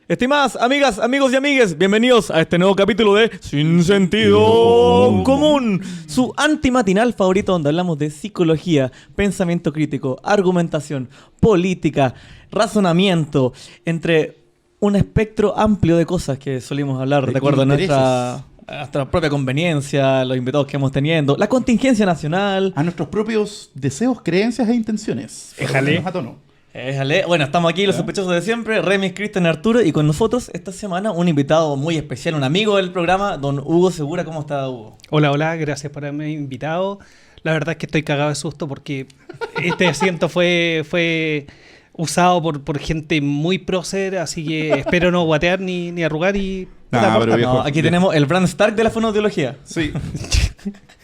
Estimadas amigas, amigos y amigues, bienvenidos a este nuevo capítulo de Sin Sentido Común, su antimatinal favorito donde hablamos de psicología, pensamiento crítico, argumentación, política, razonamiento, entre un espectro amplio de cosas que solimos hablar de acuerdo a nuestra propia conveniencia, los invitados que vamos teniendo, la contingencia nacional, a nuestros propios deseos, creencias e intenciones. Éjale. A tono. Bueno, estamos aquí los sospechosos de siempre, Remis, Cristian, Arturo, y con nosotros esta semana un invitado muy especial, un amigo del programa, don Hugo Segura. ¿Cómo está, Hugo? Hola, gracias por haberme invitado. La verdad es que estoy cagado de susto porque este asiento fue usado por gente muy prócer, así que espero no guatear ni arrugar y... viejo, aquí tenemos el Bran Stark de la fonoaudiología. Sí.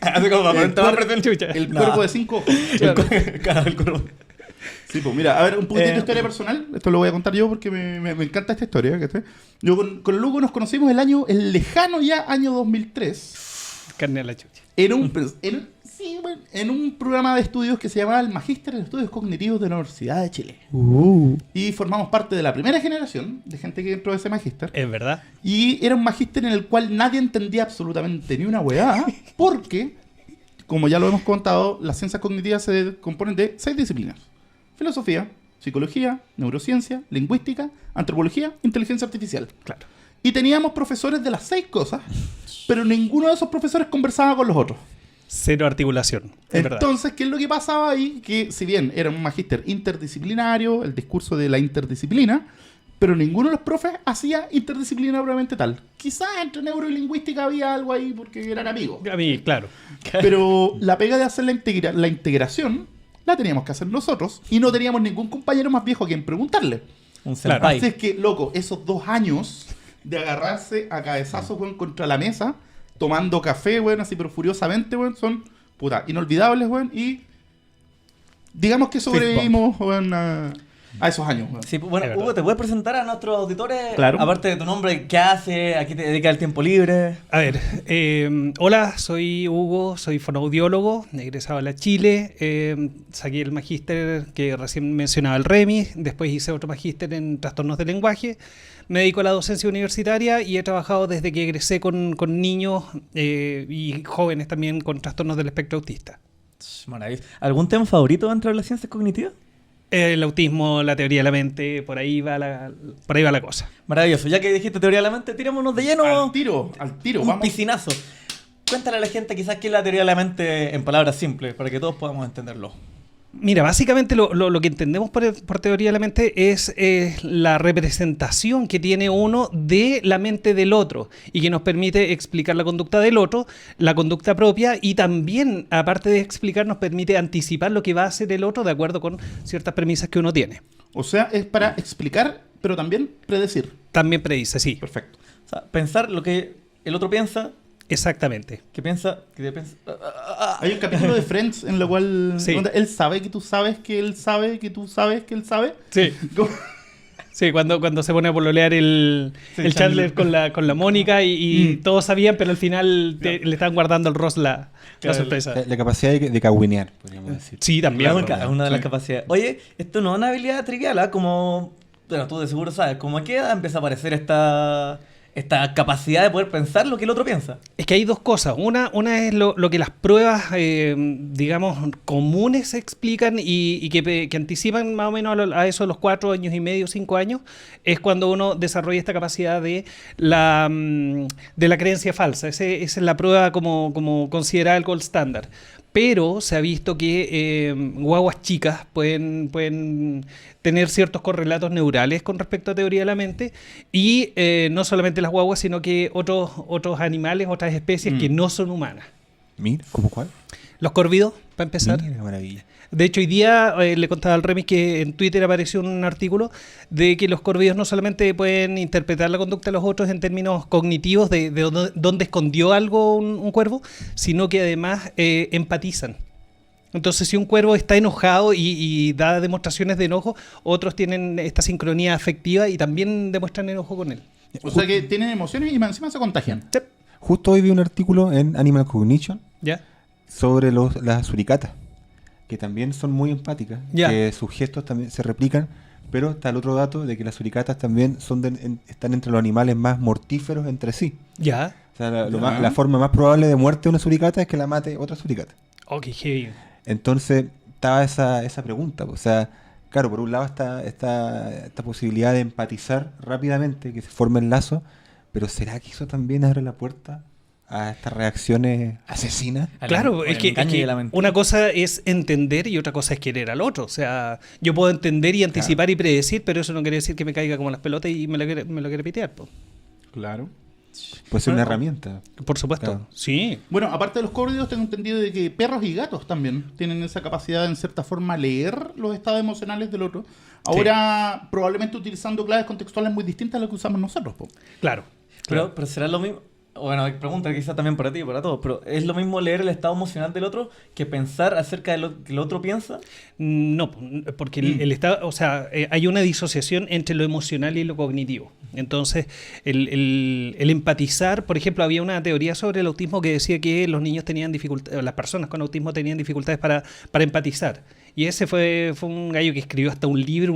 Así como el cuerpo de 5 ojos. El cuerpo. Sí, pues mira, a ver, un poquitito de historia personal. Esto lo voy a contar yo porque me encanta esta historia. Yo con Lugo nos conocimos el lejano ya año 2003. Carne a la chucha. En un programa de estudios que se llamaba el Magíster en Estudios Cognitivos de la Universidad de Chile. Y formamos parte de la primera generación de gente que entró a ese magíster. Es verdad. Y era un magíster en el cual nadie entendía absolutamente ni una hueá, porque, como ya lo hemos contado, las ciencias cognitivas se componen de 6 disciplinas: filosofía, psicología, neurociencia, lingüística, antropología, inteligencia artificial. Claro. Y teníamos profesores de las 6 cosas, pero ninguno de esos profesores conversaba con los otros. Cero articulación. Entonces, ¿qué es lo que pasaba ahí? Que si bien era un magíster interdisciplinario, el discurso de la interdisciplina, pero ninguno de los profes hacía interdisciplina probablemente tal. Quizás entre neuro y lingüística había algo ahí porque eran amigos. A mí, claro. Pero la pega de hacer la integración la teníamos que hacer nosotros y no teníamos ningún compañero más viejo a quien preguntarle. Un Claro. senpai. Así es que, loco, esos 2 años de agarrarse a cabezazos, weón, contra la mesa, tomando café, weón, así pero furiosamente, weón, son, puta, inolvidables, weón, y digamos que sobrevivimos, weón, a esos años, weón. Sí, bueno, Hugo, ¿te puedes presentar a nuestros auditores? Claro. Aparte de tu nombre, ¿qué hace? ¿A qué te dedica el tiempo libre? A ver, hola, soy Hugo, soy fonoaudiólogo, egresado a la Chile, saqué el magíster que recién mencionaba el Remi, después hice otro magíster en trastornos del lenguaje, me dedico a la docencia universitaria y he trabajado desde que egresé con niños y jóvenes también con trastornos del espectro autista. Maravilloso. ¿Algún tema favorito dentro de las ciencias cognitivas? El autismo, la teoría de la mente, por ahí va la cosa. Maravilloso. Ya que dijiste teoría de la mente, tirémonos de lleno. Al tiro, Un vamos. piscinazo. Cuéntale a la gente quizás qué es la teoría de la mente en palabras simples, para que todos podamos entenderlo. Mira, básicamente lo que entendemos por teoría de la mente es la representación que tiene uno de la mente del otro y que nos permite explicar la conducta del otro, la conducta propia y también, aparte de explicar, nos permite anticipar lo que va a hacer el otro de acuerdo con ciertas premisas que uno tiene. O sea, es para explicar, pero también predecir. También predice, sí. Perfecto. O sea, pensar lo que el otro piensa, Exactamente. que piensa, que te piensa. Hay un capítulo de Friends en el cual Sí. él sabe que tú sabes que él sabe que tú sabes que él sabe. Sí. ¿Cómo? Sí, cuando se pone a pololear el Chandler con la Mónica y todos sabían, pero al final le estaban guardando al Ross la sorpresa. La capacidad de cagüinear, podríamos decir. Sí, también. Es una de las capacidades. Oye, esto no es una habilidad trivial, ¿ah? Como. Bueno, tú de seguro sabes, como a qué edad empieza a aparecer esta capacidad de poder pensar lo que el otro piensa. Es que hay dos cosas. Una es lo que las pruebas, digamos, comunes explican y que anticipan más o menos a eso de los 4 años y medio, 5 años, es cuando uno desarrolla esta capacidad de la creencia falsa. Esa es la prueba como considerada el gold standard. Pero se ha visto que guaguas chicas pueden tener ciertos correlatos neurales con respecto a teoría de la mente y no solamente las guaguas, sino que otros animales, otras especies que no son humanas. Mira, ¿cómo cuál? Los córvidos, para empezar. Mira, qué maravilla. De hecho, hoy día le contaba al Remis que en Twitter apareció un artículo de que los córvidos no solamente pueden interpretar la conducta de los otros en términos cognitivos de dónde escondió algo un cuervo, sino que además empatizan. Entonces, si un cuervo está enojado y da demostraciones de enojo, otros tienen esta sincronía afectiva y también demuestran enojo con él. O sea que tienen emociones y encima se contagian. Justo hoy vi un artículo en Animal Cognition ¿Ya? sobre las suricatas, que también son muy empáticas, Ya. que sus gestos también se replican, pero está el otro dato de que las suricatas también están entre los animales más mortíferos entre sí. Ya. O sea, Ya. la forma más probable de muerte de una suricata es que la mate otra suricata. Ok, heavy. Entonces, estaba esa pregunta. O sea, claro, por un lado está esta posibilidad de empatizar rápidamente, que se formen lazos, pero ¿será que eso también abre la puerta a estas reacciones asesinas? Claro, es que una cosa es entender y otra cosa es querer al otro. O sea, yo puedo entender y anticipar y predecir, pero eso no quiere decir que me caiga como las pelotas y me lo quiere pitear. Po. Claro. Puede ser una herramienta. Por supuesto. Claro. Sí. Bueno, aparte de los córdidos, tengo entendido de que perros y gatos también tienen esa capacidad de, en cierta forma, leer los estados emocionales del otro. Ahora, probablemente utilizando claves contextuales muy distintas a las que usamos nosotros. Po. Claro. Pero será lo mismo. Bueno, pregunta quizá también para ti y para todos, pero ¿es lo mismo leer el estado emocional del otro que pensar acerca de lo que el otro piensa? No, porque el estado, o sea, hay una disociación entre lo emocional y lo cognitivo. Entonces, el empatizar, por ejemplo, había una teoría sobre el autismo que decía que los niños tenían dificultades, las personas con autismo tenían dificultades para empatizar. Y ese fue un gallo que escribió hasta un libro,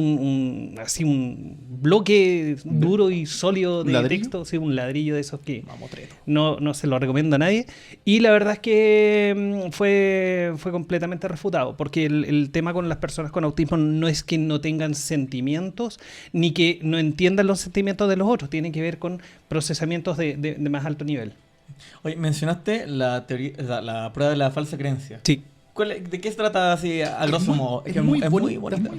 así un bloque duro y sólido de ¿Ladrillo? texto, sí, un ladrillo de esos que no se lo recomiendo a nadie. Y la verdad es que fue completamente refutado, porque el tema con las personas con autismo no es que no tengan sentimientos, ni que no entiendan los sentimientos de los otros, tiene que ver con procesamientos de más alto nivel. Oye, mencionaste la teoría, la prueba de la falsa creencia. Sí. ¿De qué se trata así a grosso modo? Es muy bonita.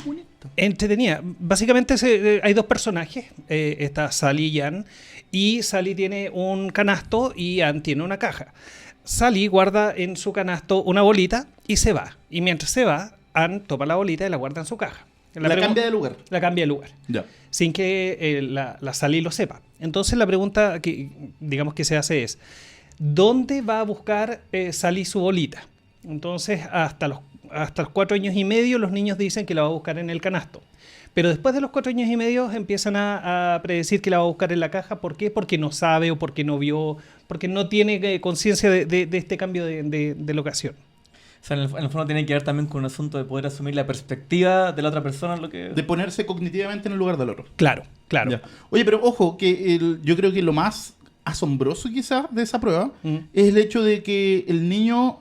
Entretenida. Básicamente hay dos personajes. Está Sally y Ann. Y Sally tiene un canasto y Ann tiene una caja. Sally guarda en su canasto una bolita y se va. Y mientras se va, Ann toma la bolita y la guarda en su caja. La cambia de lugar. La cambia de lugar. Ya. Sin que la Sally lo sepa. Entonces la pregunta que digamos que se hace es, ¿dónde va a buscar Sally su bolita? Entonces, hasta los 4 años y medio, los niños dicen que la va a buscar en el canasto. Pero después de los 4 años y medio empiezan a predecir que la va a buscar en la caja. ¿Por qué? Porque no sabe o porque no vio, porque no tiene conciencia de este cambio de locación. O sea, en el fondo tiene que ver también con un asunto de poder asumir la perspectiva de la otra persona. De ponerse cognitivamente en el lugar del otro. Claro, claro. Ya. Oye, pero ojo, que yo creo que lo más asombroso quizás de esa prueba es el hecho de que el niño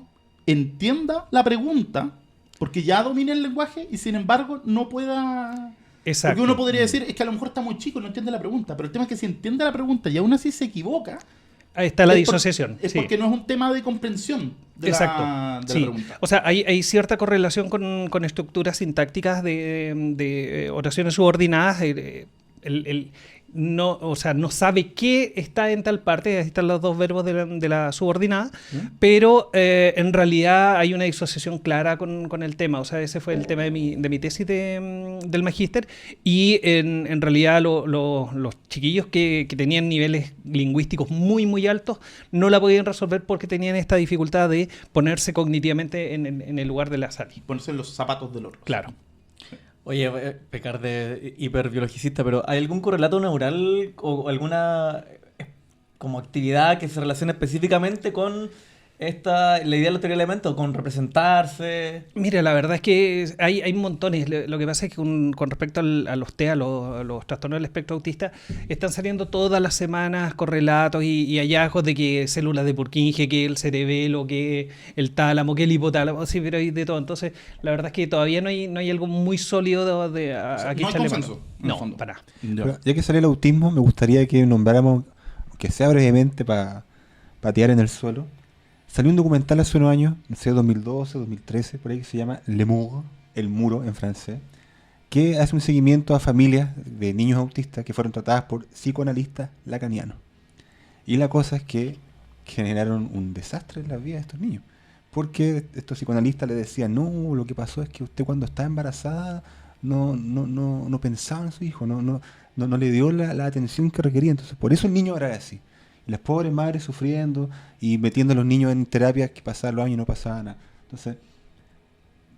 entienda la pregunta, porque ya domina el lenguaje y sin embargo no pueda... Exacto. Porque uno podría decir, es que a lo mejor está muy chico, no entiende la pregunta, pero el tema es que si entiende la pregunta y aún así se equivoca... Ahí está la es disociación. Es sí. porque no es un tema de comprensión de Exacto. la Sí. pregunta. O sea, hay cierta correlación con estructuras sintácticas de oraciones subordinadas. No sabe qué está en tal parte, ahí están los dos verbos de la subordinada, pero en realidad hay una disociación clara con el tema. O sea, ese fue el tema de mi tesis del magíster, y en realidad los chiquillos que tenían niveles lingüísticos muy, muy altos no la podían resolver porque tenían esta dificultad de ponerse cognitivamente en el lugar de la Sally. Ponerse en los zapatos del otro. Claro. Oye, pecar de hiperbiologicista, pero ¿hay algún correlato neural o alguna como actividad que se relacione específicamente con la idea de los teoría de elementos, con representarse? Mira, la verdad es que hay montones. Lo que pasa es que con respecto a los TEA, los trastornos del espectro autista, están saliendo todas las semanas correlatos y hallazgos de que células de Purkinje, que el cerebelo, que el tálamo, que el hipotálamo, sí, pero hay de todo. Entonces, la verdad es que todavía no hay algo muy sólido aquí no hay echarle consenso, mano. en el No, fondo. para nada. Pero ya que sale el autismo, me gustaría que nombráramos, que sea brevemente para patear en el suelo. Salió un documental hace unos años, no sé, 2012, 2013, por ahí, que se llama Le Mur, El Muro en francés, que hace un seguimiento a familias de niños autistas que fueron tratadas por psicoanalistas lacanianos. Y la cosa es que generaron un desastre en la vida de estos niños. Porque estos psicoanalistas le decían, no, lo que pasó es que usted cuando estaba embarazada no pensaba en su hijo, no le dio la atención que requería. Entonces, por eso el niño era así. Y las pobres madres sufriendo y metiendo a los niños en terapias que pasaban los años y no pasaba nada. Entonces,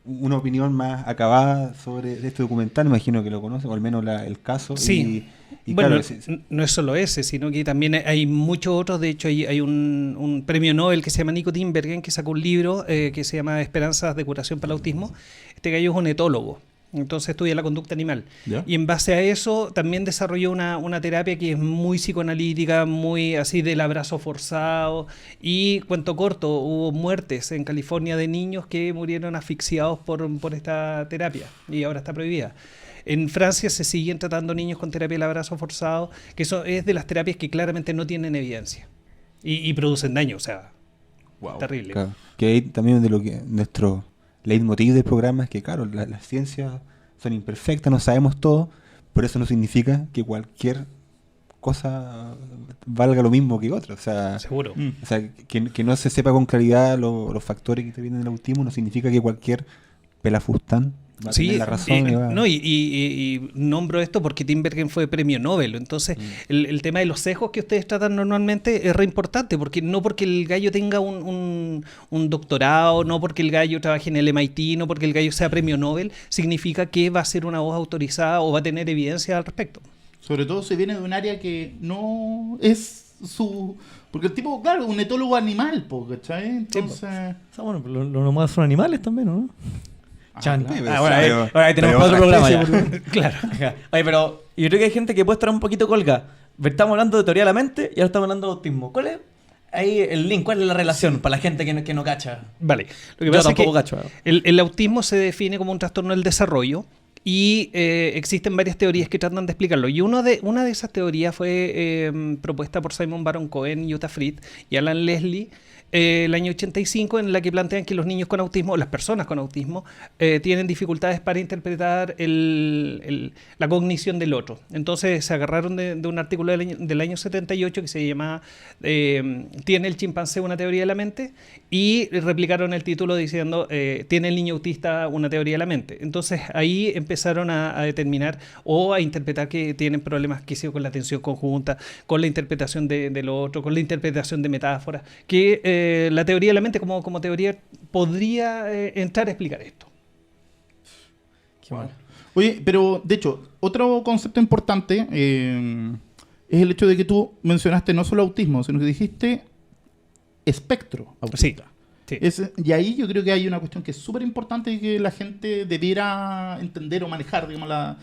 una opinión más acabada sobre este documental, me imagino que lo conocen, o al menos el caso. Sí. Y bueno, claro, no es solo ese, sino que también hay muchos otros. De hecho, hay un premio Nobel que se llama Nico Tinbergen, que sacó un libro que se llama Esperanzas de curación para el autismo. Este gallo es un etólogo, entonces estudia la conducta animal. ¿Ya? Y en base a eso también desarrolló una terapia que es muy psicoanalítica, muy así del abrazo forzado. Y cuento corto, hubo muertes en California de niños que murieron asfixiados por esta terapia y ahora está prohibida. En Francia se siguen tratando niños con terapia del abrazo forzado, que eso es de las terapias que claramente no tienen evidencia y producen daño, o sea, Wow. terrible. claro, que ahí también de lo que nuestro leitmotiv del programa es que, claro, las ciencias son imperfectas, no sabemos todo, pero eso no significa que cualquier cosa valga lo mismo que otra. O sea, Seguro. o sea que no se sepa con claridad los factores que intervienen en el autismo no significa que cualquier pelafustán va a tener la razón. No, y nombro esto porque Tinbergen fue premio Nobel. Entonces, el tema de los sesgos que ustedes tratan normalmente es re importante, porque no porque el gallo tenga un doctorado, no porque el gallo trabaje en el MIT, no porque el gallo sea premio Nobel, significa que va a ser una voz autorizada o va a tener evidencia al respecto. Sobre todo si viene de un área que no es su... Porque el tipo, claro, es un etólogo animal, ¿cachai? Entonces... O sea, bueno, los nómadas son animales también, ¿no? Chan. claro. Bueno, ahí tenemos pero otro otra programa ya. especie, Claro. Oye, pero yo creo que hay gente que puede estar un poquito colgada. Estamos hablando de teoría de la mente y ahora estamos hablando de autismo. ¿Cuál es ahí el link? ¿Cuál es la relación para la gente que no cacha? Vale. Lo que Yo pasa es que tampoco cacho. el autismo se define como un trastorno del desarrollo y existen varias teorías que tratan de explicarlo. Y una de esas teorías fue propuesta por Simon Baron Cohen, Jutta Fried y Alan Leslie el año 85, en la que plantean que los niños con autismo, las personas con autismo, tienen dificultades para interpretar la cognición del otro. Entonces se agarraron de un artículo del año 78 que se llama ¿Tiene el chimpancé una teoría de la mente? Y replicaron el título diciendo ¿Tiene el niño autista una teoría de la mente? Entonces ahí empezaron a determinar o a interpretar que tienen problemas que con la atención conjunta, con la interpretación de lo otro, con la interpretación de metáforas, que la teoría de la mente como teoría podría entrar a explicar esto. Qué mal. Oye, pero de hecho, otro concepto importante es el hecho de que tú mencionaste no solo autismo, sino que dijiste espectro autista. Sí. Y ahí yo creo que hay una cuestión que es súper importante y que la gente debiera entender o manejar, digamos,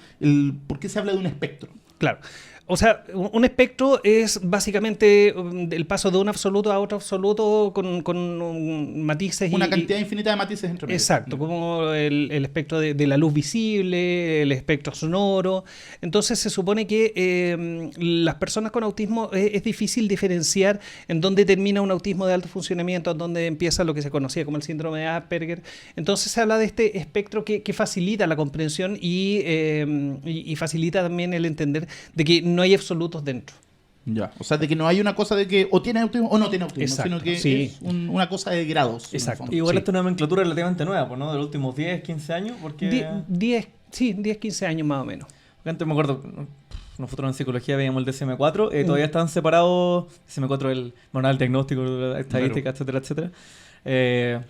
por qué se habla de un espectro. Claro. O sea, un espectro es básicamente el paso de un absoluto a otro absoluto con matices. Una cantidad infinita de matices entre medio. Exacto, como el espectro de la luz visible, el espectro sonoro. Entonces se supone que las personas con autismo es difícil diferenciar en dónde termina un autismo de alto funcionamiento, en dónde empieza lo que se conocía como el síndrome de Asperger. Entonces se habla de este espectro que facilita la comprensión y facilita también el entender de que no hay absolutos dentro. Ya, o sea, de que no hay una cosa de que o tiene autismo o no tiene autismo, Exacto, sino que sí. es una cosa de grados. en el Exacto. fondo. Igual Sí. esta es una nomenclatura relativamente nueva, pues, ¿no? De los últimos 10, 15 años, porque... 10, 15 años más o menos. Antes me acuerdo, nosotros en psicología veíamos el DSM-4, todavía estaban separados, DSM-4 el manual diagnóstico, la estadística, etcétera, etcétera.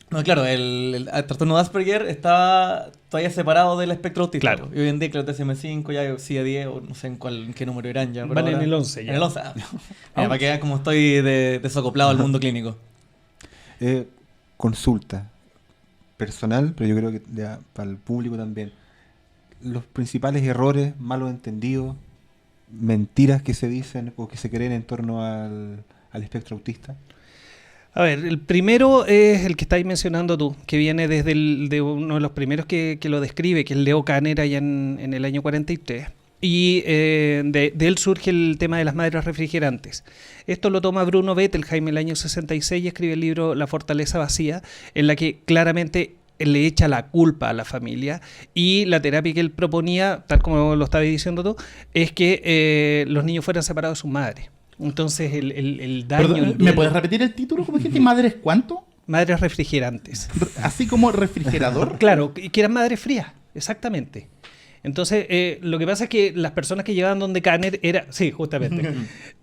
No, claro, el trastorno de Asperger está todavía separado del espectro autista. Claro. Y hoy en día, claro, el DSM-5 ya sigue a 10, o no sé en qué número irán ya. pero Van en ahora- el 11 ya. En el 11, Mira, para que vean cómo estoy desacoplado al mundo clínico. Consulta personal, pero yo creo que para el público también. Los principales errores, malos entendidos, mentiras que se dicen o que se creen en torno al espectro autista. A ver, el primero es el que estáis mencionando tú, que viene de uno de los primeros que lo describe, que es Leo Kanner allá en el año 43. Y de él surge el tema de las madres refrigerantes. Esto lo toma Bruno Bettelheim en el año 66 y escribe el libro La fortaleza vacía, en la que claramente le echa la culpa a la familia, y la terapia que él proponía, tal como lo estabas diciendo tú, es que los niños fueran separados de sus madres. Entonces el daño... Perdón, el ¿me duelo- puedes repetir el título? ¿Cómo dijiste? ¿Madres cuánto? Madres refrigerantes. Así como refrigerador. Claro, que eran madres frías, exactamente. Entonces, lo que pasa es que las personas que llegaban donde Kanner sí, justamente.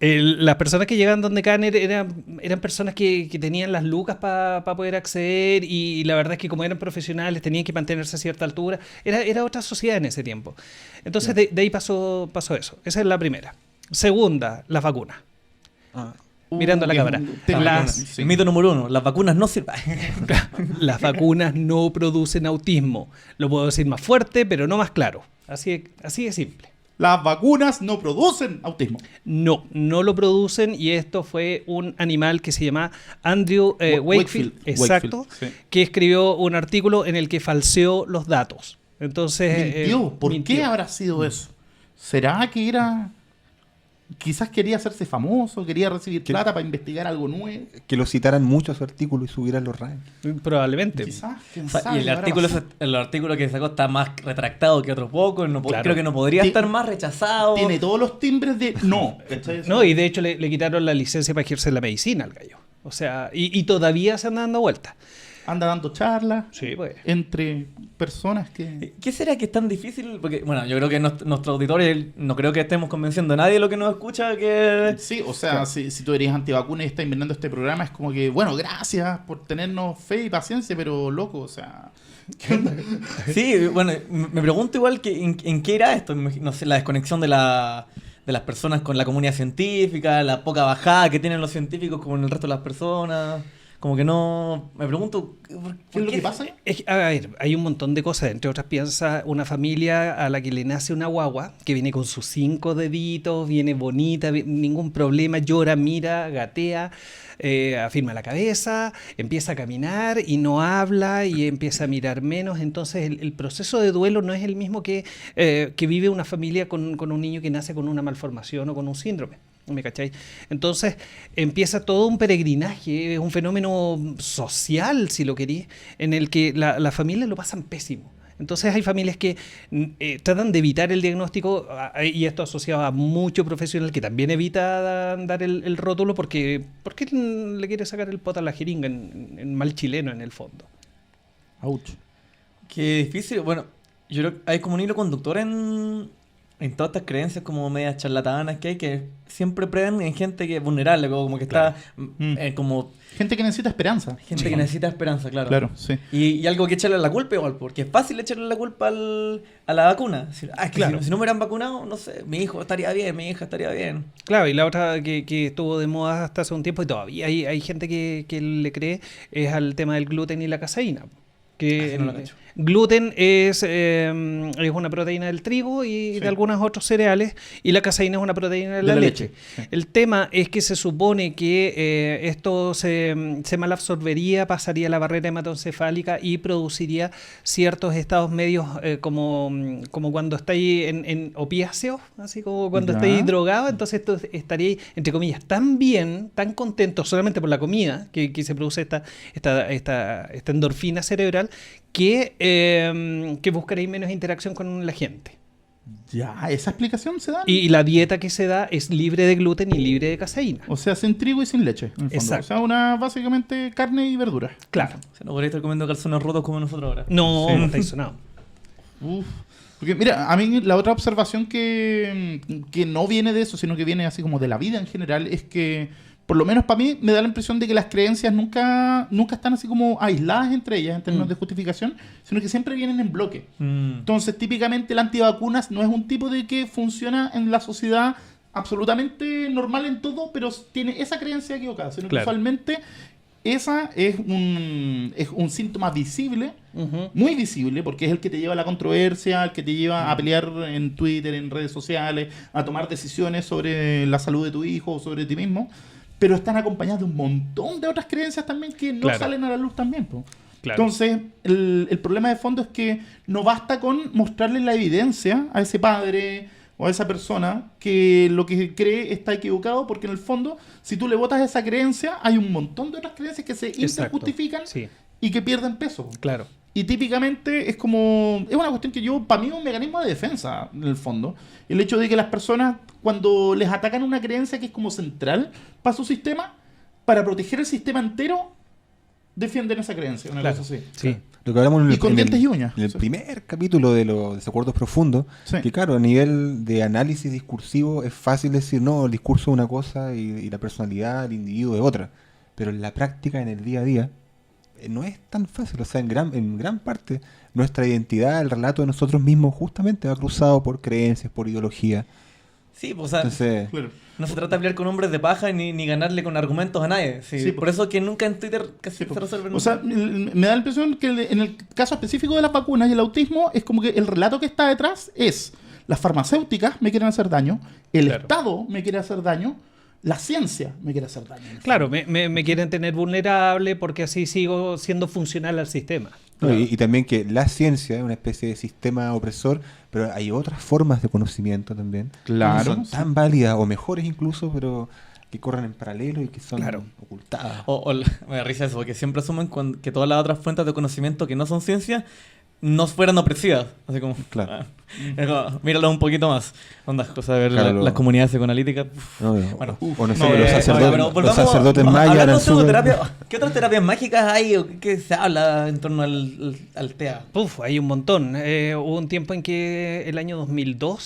Las personas que llegaban donde Kanner eran personas que tenían las lucas para poder acceder y la verdad es que como eran profesionales tenían que mantenerse a cierta altura. Era otra sociedad en ese tiempo. Entonces, de ahí pasó eso. Esa es la primera. Segunda, las vacunas. Mirando a la cámara. El mito número 1, las vacunas no sirven. Las vacunas no producen autismo. Lo puedo decir más fuerte, pero no más claro. Así de simple. Las vacunas no producen autismo. No lo producen y esto fue un animal que se llama Andrew Wakefield, exacto, Wakefield, sí. que escribió un artículo en el que falseó los datos. Entonces, Mintió. ¿Por mintió. qué habrá sido eso? ¿Será que era... Quizás quería hacerse famoso, quería recibir plata para investigar algo nuevo? Que lo citaran mucho a su artículo y subieran los rankings. Probablemente. Quizás, quién O sea, sabe, y el habrá artículo, pasado. el artículo que sacó está más retractado que otros pocos. Claro. Creo que no podría Ti- estar más rechazado. Tiene todos los timbres de no. ¿cachai? No, y de hecho le quitaron la licencia para ejercer la medicina al gallo. O sea, y todavía se anda dando vueltas. Anda dando charlas Sí, pues. entre personas que... ¿Qué será que es tan difícil? Porque, bueno, yo creo que nuestro auditorio, no creo que estemos convenciendo a nadie de lo que nos escucha que... Sí, o sea, si tú eres antivacuna y estás inventando este programa, es como que, bueno, gracias por tenernos fe y paciencia, pero loco, o sea... ¿qué onda? Sí, bueno, me pregunto igual que en qué era esto. No sé, la desconexión de las personas con la comunidad científica, la poca bajada que tienen los científicos con el resto de las personas. Como que no... Me pregunto... ¿Qué es lo que pasa? A ver, hay un montón de cosas. Entre otras, piensa una familia a la que le nace una guagua que viene con sus 5 deditos, viene bonita, ningún problema, llora, mira, gatea, afirma la cabeza, empieza a caminar y no habla y empieza a mirar menos. Entonces, el proceso de duelo no es el mismo que vive una familia con un niño que nace con una malformación o con un síndrome. ¿Me cachai? Entonces empieza todo un peregrinaje, es un fenómeno social, si lo querís, en el que las familias lo pasan pésimo. Entonces hay familias que tratan de evitar el diagnóstico y esto asociado a mucho profesional que también evita dar el rótulo porque le quiere sacar el poto a la jeringa en mal chileno en el fondo. Ouch. Qué difícil. Bueno, yo creo que hay como un hilo conductor en todas estas creencias como medias charlatanas que hay, que siempre prevén en gente que es vulnerable, como que está como Gente que necesita esperanza. gente que necesita esperanza, claro. Claro, sí. Y algo que echarle la culpa igual, porque es fácil echarle la culpa a la vacuna. Decir, es que Claro. si no me hubieran vacunado, no sé, mi hijo estaría bien, mi hija estaría bien. Claro, y la otra que estuvo de moda hasta hace un tiempo y todavía hay gente que le cree es al tema del gluten y la caseína. Que no lo cacho. gluten es una proteína del trigo y Sí. de algunos otros cereales, y la caseína es una proteína de la leche. Sí. El tema es que se supone que esto se malabsorbería, pasaría la barrera hematoencefálica y produciría ciertos estados medios como cuando estáis en opiáceos, así como cuando Ya. estáis drogados. Entonces esto estaría, entre comillas, tan bien, tan contento solamente por la comida que se produce esta endorfina cerebral que buscaréis menos interacción con la gente. Ya, esa explicación se da. Y la dieta que se da es libre de gluten y libre de caseína. O sea, sin trigo y sin leche. En el fondo. Exacto. O sea, básicamente carne y verdura. Claro. O sea, no podría estar comiendo calzones rotos como nosotros ahora. No, Sí. no estáis sonados. Uf. Porque mira, a mí la otra observación que no viene de eso, sino que viene así como de la vida en general, es que, por lo menos para mí, me da la impresión de que las creencias nunca están así como aisladas entre ellas en términos de justificación, sino que siempre vienen en bloque. Entonces, típicamente el antivacunas no es un tipo de que funciona en la sociedad absolutamente normal en todo, pero tiene esa creencia equivocada, sino que Claro. usualmente esa es un síntoma visible, Ujú. muy visible, porque es el que te lleva a la controversia, el que te lleva a pelear en Twitter, en redes sociales, a tomar decisiones sobre la salud de tu hijo o sobre ti mismo, pero están acompañados de un montón de otras creencias también que no Claro. salen a la luz también, po. Claro. Entonces, el problema de fondo es que no basta con mostrarle la evidencia a ese padre o a esa persona que lo que cree está equivocado, porque en el fondo, si tú le botas esa creencia, hay un montón de otras creencias que se Exacto. interjustifican Sí, y que pierden peso. claro. Y típicamente es como... Es una cuestión que para mí es un mecanismo de defensa, en el fondo. El hecho de que las personas, cuando les atacan una creencia que es como central para su sistema, para proteger el sistema entero, defienden esa creencia, una Claro. cosa así. Sí. Lo que hablamos en Y con dientes y uñas. en el Sí. primer capítulo de los desacuerdos profundos, Sí. que claro, a nivel de análisis discursivo es fácil decir, no, el discurso es una cosa y la personalidad, el individuo es otra. Pero en la práctica, en el día a día, no es tan fácil. O sea, en gran parte, nuestra identidad, el relato de nosotros mismos, justamente va cruzado por creencias, por ideología. Sí, pues, o sea, Entonces, Claro. no se trata de pelear con hombres de paja ni ganarle con argumentos a nadie. Sí, Sí, por eso que nunca en Twitter casi Sí, se resuelven. o sea, me da la impresión que en el caso específico de las vacunas y el autismo es como que el relato que está detrás es las farmacéuticas me quieren hacer daño, el Claro. Estado me quiere hacer daño, la ciencia me quiere hacer daño. en el Claro, fondo. me quieren tener vulnerable porque así sigo siendo funcional al sistema. no, y también que la ciencia es una especie de sistema opresor, pero hay otras formas de conocimiento también. Claro, Que no son sí. tan válidas o mejores incluso, pero que corren en paralelo y que son Claro. ocultadas. Me da risa eso, porque siempre asumen que todas las otras fuentes de conocimiento que no son ciencia no fueran opresivas. Así como, Claro. es como, míralo un poquito más. Onda, cosa de ver Claro, las comunidades psicoanalíticas. Uf. No, Bueno, o no sé, no, los pero sacerdotes, pero los volvamos sacerdotes a mayas hablar eran de psicoterapia. súper- ¿Qué otras terapias mágicas hay o qué se habla en torno al TEA? Puf, hay un montón. Hubo un tiempo en que el año 2001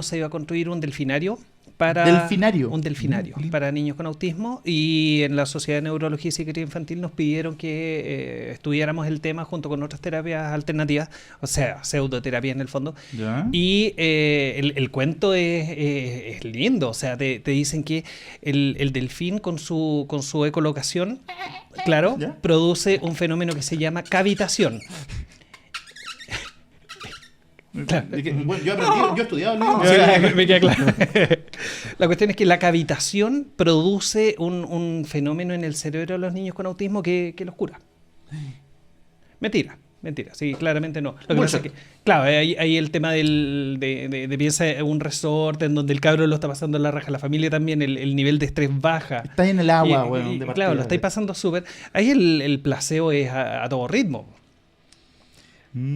se iba a construir un delfinario para... ¿Delfinario? Un delfinario para niños con autismo, y en la Sociedad de Neurología y Psiquiatría Infantil nos pidieron que estudiáramos el tema junto con otras terapias alternativas, o sea, pseudoterapia en el fondo. ¿Ya? Y el cuento es lindo, o sea, te dicen que el delfín con su ecolocación, claro, ¿Ya? produce un fenómeno que se llama cavitación. Bueno, yo he estudiado el Sí, idioma. me queda claro. La cuestión es que la cavitación produce un fenómeno en el cerebro de los niños con autismo que los cura. Mentira, sí, claramente no. Lo que pasa es que, claro, hay el tema de piensa en un resort en donde el cabro lo está pasando en la raja, la familia también, el nivel de estrés baja. Está en el agua, Y- weón, y, de claro, partida. lo estáis pasando súper. Ahí el placebo es a todo ritmo.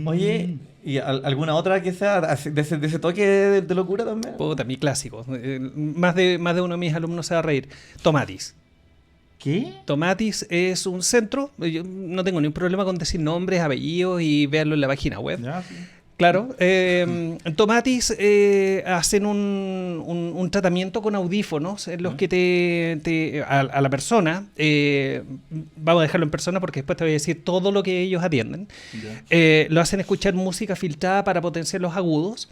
Oye, ¿y alguna otra que sea así, de ese toque de locura también? Puta, mi clásico. Más de uno de mis alumnos se va a reír. Tomatis. ¿Qué? Tomatis es un centro. Yo no tengo ningún problema con decir nombres, apellidos y verlo en la página web. Ya, sí. Claro. Tomatis hacen un tratamiento con audífonos en los que a la persona, vamos a dejarlo en persona porque después te voy a decir todo lo que ellos atienden. Ya. Lo hacen escuchar música filtrada para potenciar los agudos,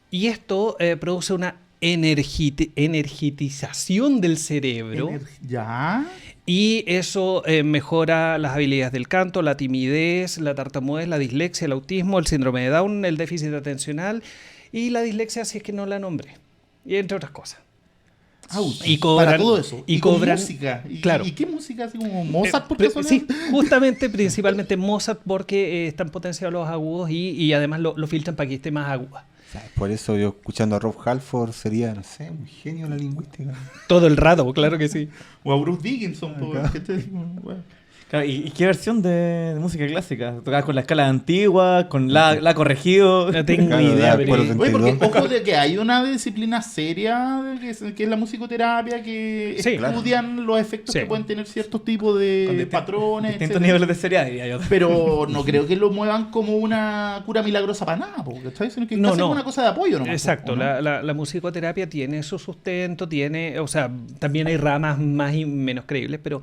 y esto produce una energización del cerebro. ¿Ya? Y eso mejora las habilidades del canto, la timidez, la tartamudez, la dislexia, el autismo, el síndrome de Down, el déficit atencional y la dislexia si es que no la nombré. Y entre otras cosas. Ouch. Y cobran- Para todo eso. y con cobran- música. claro. ¿Y qué música? Así como Mozart, ¿por qué Sí, justamente, principalmente Mozart, porque están potenciados los agudos y además lo filtran para que esté más aguda. ¿Sabes? Por eso yo escuchando a Rob Halford sería, no sé, un genio de la lingüística. Todo el rato, claro que sí. O a Bruce Dickinson. Bueno. Claro, ¿y qué versión de música clásica? ¿Tocabas con la escala antigua, con la corregido? No tengo Claro, idea, ya, pero... por- Oye, porque 32. ojo de que hay una disciplina seria que es la musicoterapia, que Sí, estudian los efectos Sí. que pueden tener ciertos tipos de patrones, Distintos etcétera. niveles de seriedad, diría yo. Pero no creo que lo muevan como una cura milagrosa para nada, ¿cachai? Sino que es No, casi no. como una cosa de apoyo nomás. Exacto, ¿o no? la musicoterapia tiene su sustento, o sea, también hay ramas más y menos creíbles, pero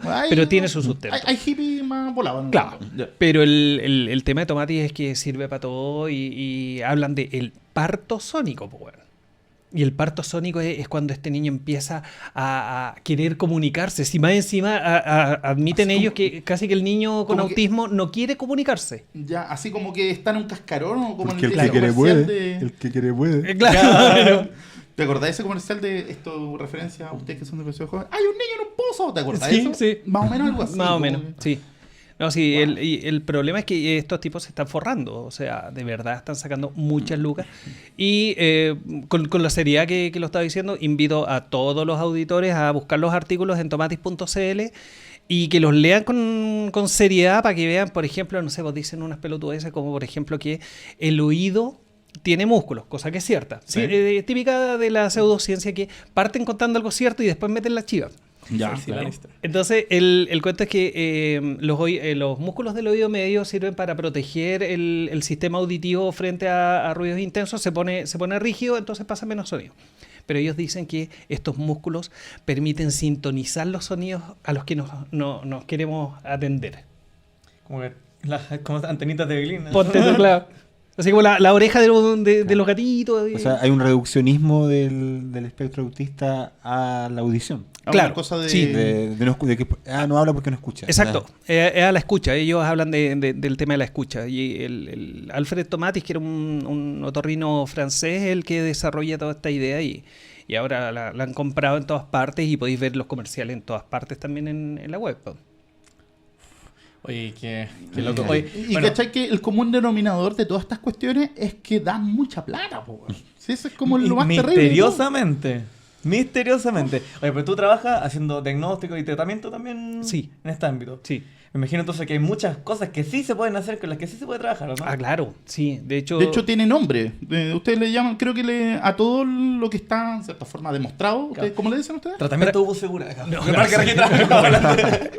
tiene su sustento. Hay hippies más volados. ¿no? Claro, Ya. pero el tema de Tomatis es que sirve para todo y hablan de el parto sónico, pues, bueno. Y el parto sónico es cuando este niño empieza a querer comunicarse. Si más encima admiten Así ellos como- que casi que el niño con como que- autismo no quiere comunicarse. Ya, así como que está en un cascarón o como Porque en el el que quiere comercial puede. El que quiere puede. Claro. ¿Te acordás de ese comercial de esto, referencia a ustedes que son de demasiado jóvenes? ¡Hay un niño en un pozo! ¿Te acordás Sí, de eso? sí. Más o menos algo así. Más o como menos, que- sí. No, sí, Wow. el problema es que estos tipos se están forrando, o sea, de verdad están sacando muchas lucas. Y con la seriedad que lo estaba diciendo, invito a todos los auditores a buscar los artículos en tomatis.cl y que los lean con seriedad para que vean, por ejemplo, no sé, vos dicen unas pelotudeces como, por ejemplo, que el oído tiene músculos, cosa que es cierta. Sí, Sí. típica de la pseudociencia que parten contando algo cierto y después meten la chiva. Ya, Sí, claro. Lannister. Entonces, el cuento es que los músculos del oído medio sirven para proteger el sistema auditivo frente a ruidos intensos, se pone rígido, entonces pasa menos sonido. Pero ellos dicen que estos músculos permiten sintonizar los sonidos a los que nos queremos atender. Como antenitas de violín. Ponte tú, claro. Así como la oreja de los gatitos. O sea, hay un reduccionismo del espectro autista a la audición. Claro, Una cosa de... sí. No habla porque no escucha. Exacto, es a la escucha. Ellos hablan del tema de la escucha. Y el Alfred Tomatis, que era un otorrino francés, el que desarrolla toda esta idea y ahora la han comprado en todas partes y podéis ver los comerciales en todas partes también en la web. Oye, qué loco. Oye, Y bueno, cachai que el común denominador de todas estas cuestiones es que dan mucha plata, po, weón. Sí, eso es como lo más terrible. Misteriosamente. Oye, pero tú trabajas haciendo diagnóstico y tratamiento también Sí. en este ámbito. Sí. Me imagino entonces que hay muchas cosas que sí se pueden hacer con las que sí se puede trabajar, ¿no? Ah, claro, sí. De hecho, De hecho, tiene nombre. Ustedes le llaman, creo que a todo lo que está, en cierta forma, demostrado. Claro. ¿Cómo le dicen ustedes? Tratamiento Hugo Segura. No, Marca registrada.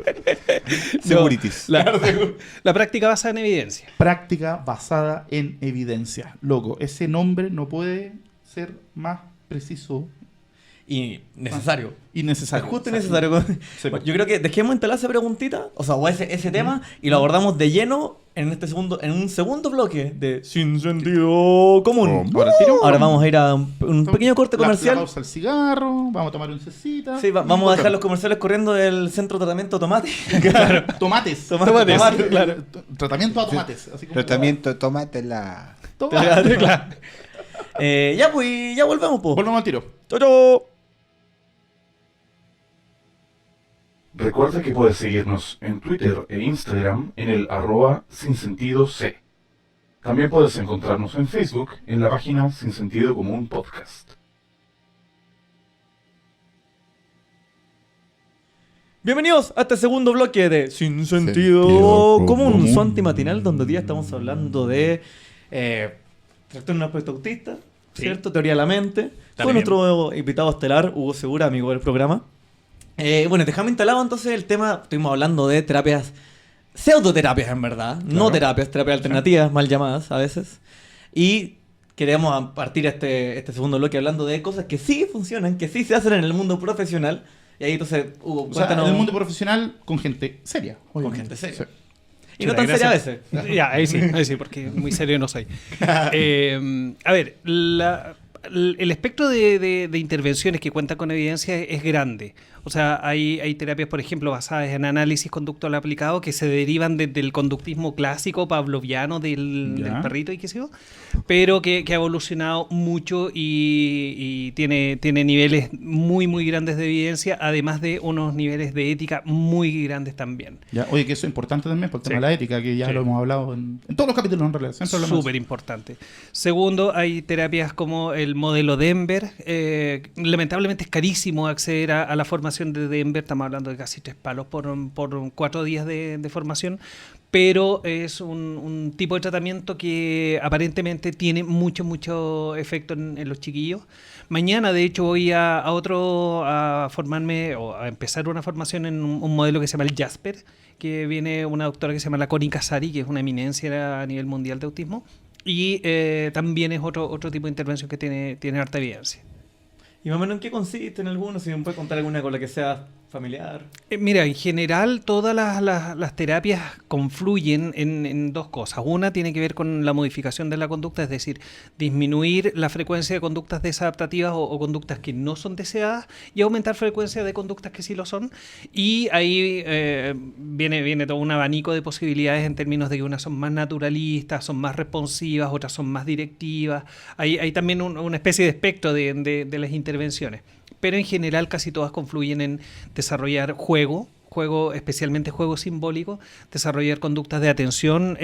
Securities. la práctica basada en evidencia. Práctica basada en evidencia. Loco, ese nombre no puede ser más preciso Y necesario. y necesario. Justo y necesario. Sí. Bueno, yo creo que dejemos instalada esa preguntita, o ese tema, y lo abordamos de lleno en un segundo bloque de Sin Sentido Común. Ahora tiro. Ahora vamos a ir a un pequeño corte La comercial. pausa al cigarro, vamos a tomar un cecita. Sí, vamos a dejar los comerciales corriendo del centro de tratamiento tomate. Tomates. Tomates, claro. Tratamiento a tomates. Así como Tratamiento, tómatela. Tomate. Claro. Ya pues, ya volvemos, pues. Volvemos al tiro. Chau, chau. Recuerda que puedes seguirnos en Twitter e Instagram en el @sinsentidoc. También puedes encontrarnos en Facebook en la página Sin Sentido Común Podcast. Bienvenidos a este segundo bloque de Sin Sentido Sentido Común, Común. su antimatinal, donde hoy día estamos hablando de trastorno del aspecto autista, ¿cierto? Teoría de la mente. Fue También. nuestro invitado estelar, Hugo Segura, amigo del programa. Bueno, dejamos instalado entonces el tema. Estuvimos hablando de terapias, pseudoterapias en verdad, no terapias alternativas, mal llamadas a veces. Y queremos partir este segundo bloque hablando de cosas que sí funcionan, que sí se hacen en el mundo profesional. Y ahí entonces, Hugo, O sea, cuéntanos. en el mundo profesional con gente seria. Con obviamente. gente seria. Sí. Y no tan Gracias. seria a veces. Ya, ahí sí, porque muy serio no soy. A ver, el espectro de intervenciones que cuentan con evidencia es grande. O sea, hay terapias, por ejemplo, basadas en análisis conductual aplicado que se derivan del conductismo clásico pavloviano del perrito y qué sé yo, pero que ha evolucionado mucho y tiene niveles muy, muy grandes de evidencia, además de unos niveles de ética muy grandes también. Ya, oye, que eso es importante también por el tema Sí. de la ética, que ya Sí. lo hemos hablado en todos los capítulos en realidad. Siempre hablamos de Súper importante. Segundo, hay terapias como el modelo Denver. Lamentablemente es carísimo acceder a la formación de Denver. Estamos hablando de casi 3 palos por 4 días de formación. Pero es un tipo de tratamiento que aparentemente tiene mucho efecto en los chiquillos. Mañana, de hecho, voy a formarme o a empezar una formación en un modelo que se llama el Jasper, que viene una doctora que se llama la Connie Casari, que es una eminencia a nivel mundial de autismo. Y también es otro tipo de intervención que tiene harta evidencia. ¿Y más o menos en qué consiste en alguno? Si me puede contar alguna con la que sea familiar. Mira, en general todas las terapias confluyen en dos cosas. Una tiene que ver con la modificación de la conducta, es decir, disminuir la frecuencia de conductas desadaptativas o conductas que no son deseadas y aumentar frecuencia de conductas que sí lo son. Y ahí viene todo un abanico de posibilidades en términos de que unas son más naturalistas, son más responsivas, otras son más directivas. Hay también una especie de espectro de las intervenciones. Pero en general casi todas confluyen en desarrollar juego, especialmente juego simbólico, desarrollar conductas de atención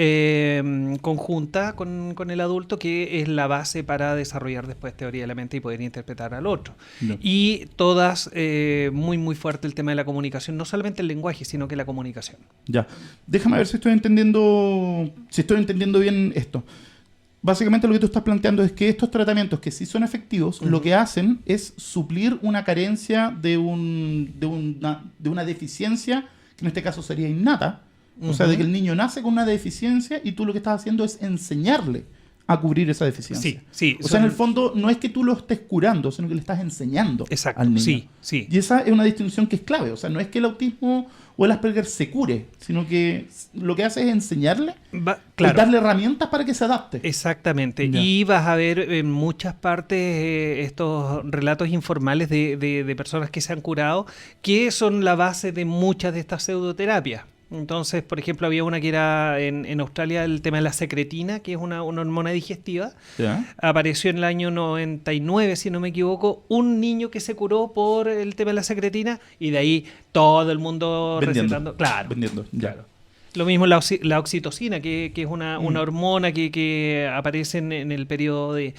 conjunta con el adulto, que es la base para desarrollar después teoría de la mente y poder interpretar al otro. No. Y todas, muy fuerte el tema de la comunicación, no solamente el lenguaje, sino que la comunicación. Ya. Déjame ver si estoy entendiendo bien esto. básicamente lo que tú estás planteando es que estos tratamientos que sí son efectivos, lo que hacen es suplir una carencia de una deficiencia, que en este caso sería innata, o sea, de que el niño nace con una deficiencia y tú lo que estás haciendo es enseñarle a cubrir esa deficiencia. Sí, sí. O sea, en el fondo no es que tú lo estés curando, sino que le estás enseñando Exacto, al niño. sí, sí. Y esa es una distinción que es clave. O sea, no es que el autismo o el Asperger se cure, sino que lo que hace es enseñarle y Claro. darle herramientas para que se adapte. Exactamente. Ya. Y vas a ver en muchas partes estos relatos informales de personas que se han curado, que son la base de muchas de estas pseudoterapias. Entonces, por ejemplo, había una que era en Australia, el tema de la secretina, que es una hormona digestiva. ¿Ya? Apareció en el año 99, si no me equivoco, un niño que se curó por el tema de la secretina y de ahí todo el mundo recetando. Claro. Vendiendo. Ya. Claro. Lo mismo la oxitocina, que es una hormona que aparece en el periodo de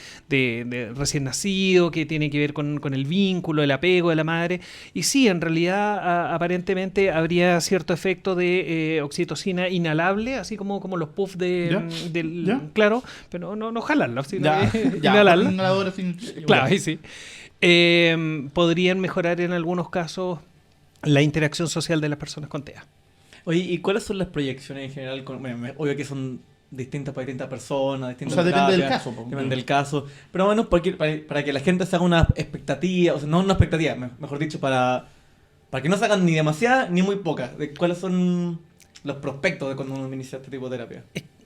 recién nacido, que tiene que ver con el vínculo, el apego de la madre. Y sí, en realidad aparentemente habría cierto efecto de oxitocina inhalable, así como los puffs del... ¿Ya? Claro, pero no jalarlo, sino Ya, que ya, inhalarlo. inhalador sin- Claro, ahí sí. Podrían mejorar en algunos casos la interacción social de las personas con TEA. Oye, ¿y cuáles son las proyecciones en general? Obvio que son distintas para distintas personas, O distintas sea, depende del terapias, caso. po. depende del caso. Pero bueno, para que la gente se haga una expectativa, o sea, no una expectativa, mejor dicho, para que no se hagan ni demasiadas ni muy pocas. De ¿cuáles son los prospectos de cuando uno inicia este tipo de terapia?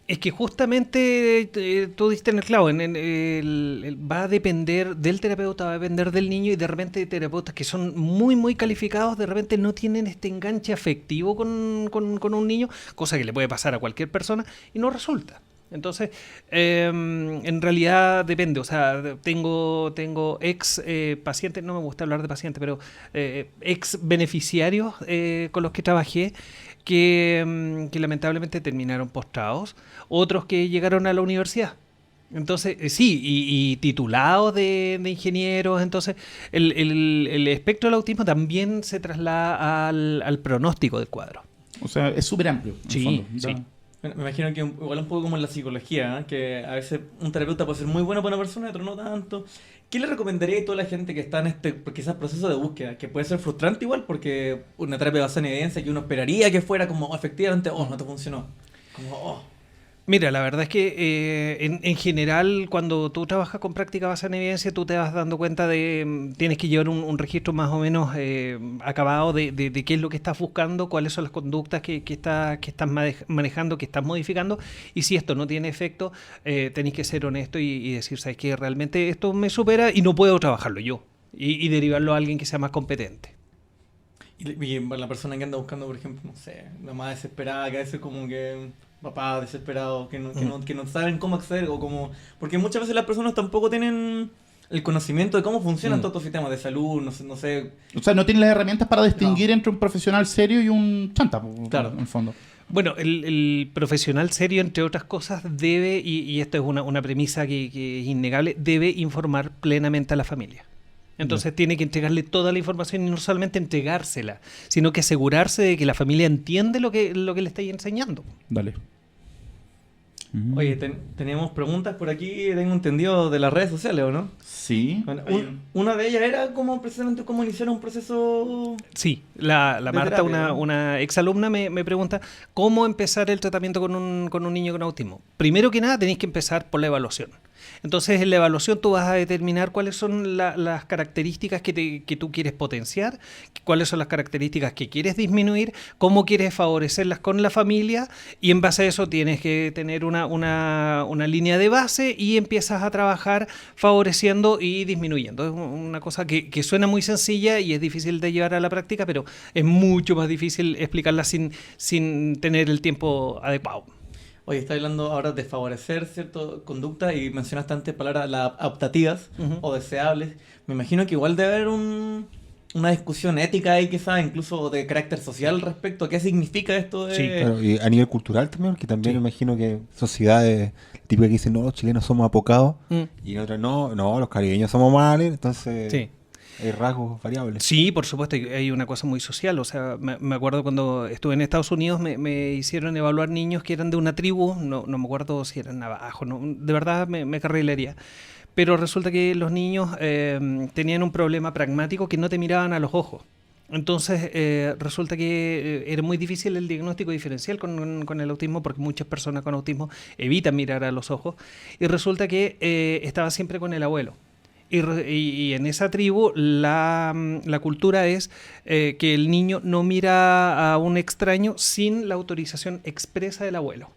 Es que justamente tú diste en el clavo, va a depender del terapeuta, va a depender del niño y de repente terapeutas que son muy, muy calificados, de repente no tienen este enganche afectivo con un niño, cosa que le puede pasar a cualquier persona y no resulta. Entonces, en realidad depende, o sea, tengo ex pacientes, no me gusta hablar de pacientes, pero ex beneficiarios con los que trabajé que lamentablemente terminaron postrados, otros que llegaron a la universidad. Entonces, sí, y titulados de ingenieros, entonces el espectro del autismo también se traslada al pronóstico del cuadro. O sea, es súper amplio. en el Sí, fondo. sí. Ya. Me imagino que igual un poco como en la psicología, ¿eh? Que a veces un terapeuta puede ser muy bueno para una persona y otro no tanto. ¿Qué le recomendaría a toda la gente que está en este quizás proceso de búsqueda? Que puede ser frustrante igual porque una terapia basada en evidencia que uno esperaría que fuera como efectivamente, no te funcionó. Como, Mira, la verdad es que en general cuando tú trabajas con práctica basada en evidencia tú te vas dando cuenta tienes que llevar un registro más o menos acabado de qué es lo que estás buscando, cuáles son las conductas que estás manejando, que estás modificando, y si esto no tiene efecto, tenés que ser honesto y decir, ¿sabes qué? Realmente esto me supera y no puedo trabajarlo yo, y derivarlo a alguien que sea más competente. y la persona que anda buscando, por ejemplo, no sé, la más desesperada, que a veces como que papás desesperados, que no saben cómo acceder o cómo... Porque muchas veces las personas tampoco tienen el conocimiento de cómo funcionan todos estos sistemas de salud, no sé. O sea, no tiene las herramientas para distinguir entre un profesional serio y un chanta, Claro. en el fondo. Bueno, el profesional serio, entre otras cosas, debe, y esto es una premisa que es innegable, debe informar plenamente a la familia. Entonces tiene que entregarle toda la información y no solamente entregársela, sino que asegurarse de que la familia entiende lo que le estáis enseñando. Dale. Oye, teníamos preguntas por aquí, tengo entendido, de las redes sociales, ¿o no? Sí. Bueno, una de ellas era precisamente cómo iniciar un proceso... Sí, la De Marta, terapia, una exalumna, me pregunta cómo empezar el tratamiento con un niño con autismo. Primero que nada, tenéis que empezar por la evaluación. Entonces, en la evaluación tú vas a determinar cuáles son las características que tú quieres potenciar, cuáles son las características que quieres disminuir, cómo quieres favorecerlas con la familia, y en base a eso tienes que tener una línea de base y empiezas a trabajar favoreciendo y disminuyendo. Es una cosa que suena muy sencilla y es difícil de llevar a la práctica, pero es mucho más difícil explicarla sin tener el tiempo adecuado. Oye, está hablando ahora de favorecer cierta conducta y mencionaste antes palabras adaptativas o deseables. Me imagino que igual debe haber una discusión ética ahí quizás, incluso de carácter social respecto a qué significa esto de... Sí, Claro, y a nivel cultural también, porque también Sí. me imagino que sociedades típicas que dicen, no, los chilenos somos apocados, Mm. y en otras, no, los caribeños somos males, entonces... Sí. Hay rasgos variables. Sí, por supuesto, hay una cosa muy social. O sea, me acuerdo cuando estuve en Estados Unidos, me hicieron evaluar niños que eran de una tribu, no me acuerdo si eran navajos, no, de verdad me carrilería. Pero resulta que los niños tenían un problema pragmático que no te miraban a los ojos. Entonces, resulta que era muy difícil el diagnóstico diferencial con el autismo, porque muchas personas con autismo evitan mirar a los ojos. Y resulta que estaba siempre con el abuelo. Y en esa tribu la cultura es que el niño no mira a un extraño sin la autorización expresa del abuelo.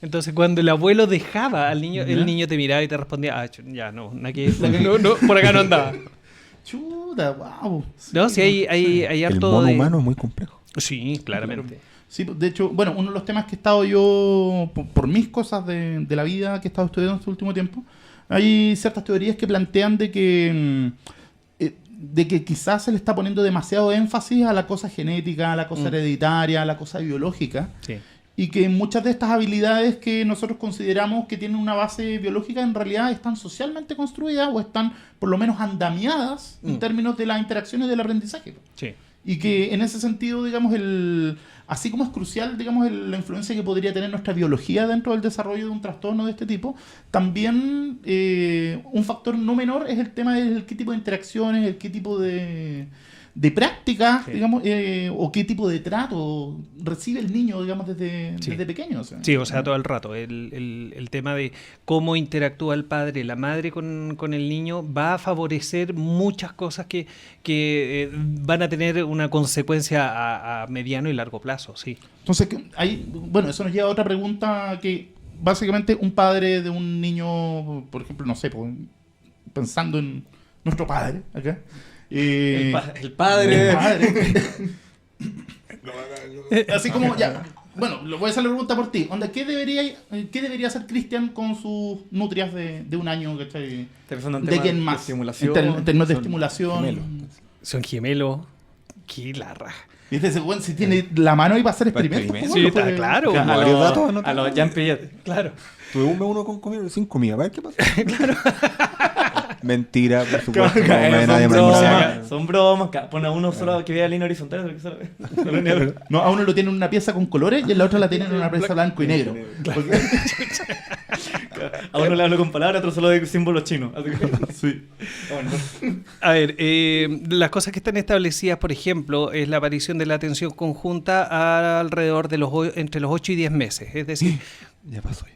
Entonces, cuando el abuelo dejaba al niño, el niño te miraba y te respondía, ya, no, no, por acá no andaba. Chuta, wow. No, sí, hay El harto mono de... humano es muy complejo. Sí, claramente. Sí, de hecho, bueno, uno de los temas que he estado yo, por mis cosas de la vida que he estado estudiando este último tiempo, hay ciertas teorías que plantean de que quizás se le está poniendo demasiado énfasis a la cosa genética, a la cosa hereditaria, a la cosa biológica. Sí. Y que muchas de estas habilidades que nosotros consideramos que tienen una base biológica en realidad están socialmente construidas o están por lo menos andamiadas en términos de las interacciones del aprendizaje. Sí. Y que en ese sentido, digamos, así como es crucial, digamos, la influencia que podría tener nuestra biología dentro del desarrollo de un trastorno de este tipo, también un factor no menor es el tema del qué tipo de interacciones, el qué tipo de prácticas, digamos, o qué tipo de trato recibe el niño, digamos, desde pequeño. Sí, o sea, todo el rato. El tema de cómo interactúa el padre, la madre con el niño va a favorecer muchas cosas que van a tener una consecuencia a mediano y largo plazo, sí. Entonces, bueno, eso nos lleva a otra pregunta que básicamente un padre de un niño, por ejemplo, no sé, pensando en nuestro padre acá. El padre. El padre. Así como, ya. Bueno, lo voy a hacer la pregunta por ti. Onda, ¿qué debería hacer Cristian con sus nutrias de un año? ¿Cachai? ¿De quién más? Estimulación. En términos de estimulación. Son gemelos. ¡Qué la raja! Viste, ese weón si tiene la mano ahí para hacer experimentos. experimentos. pues, Sí, bueno, está claro. A Varios los datos, ¿no? a los Jean Piaget. Claro. Tuve uno con comida sin comida. A ver qué pasa. Mentira, por supuesto. Son bromas. Pone a uno solo que vea la línea horizontal. Otro que solo ve. No, a uno lo tiene en una pieza con colores y en la otra la tienen en una pieza blanco y negro. Porque- A uno le hablo con palabras, a otro solo de símbolos chinos. Así que- sí. Bueno. A ver, las cosas que están establecidas, por ejemplo, es la aparición de la atención conjunta alrededor de entre los 8 y 10 meses. Es decir, Ya pasó ya.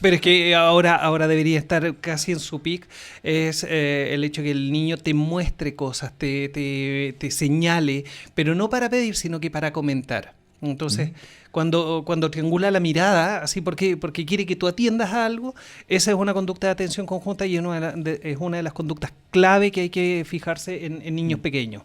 pero es que ahora debería estar casi en su peak, es el hecho que el niño te muestre cosas, te señale, pero no para pedir, sino que para comentar. Entonces, cuando triangula la mirada, así porque quiere que tú atiendas a algo, esa es una conducta de atención conjunta y es una de las conductas clave que hay que fijarse en niños pequeños.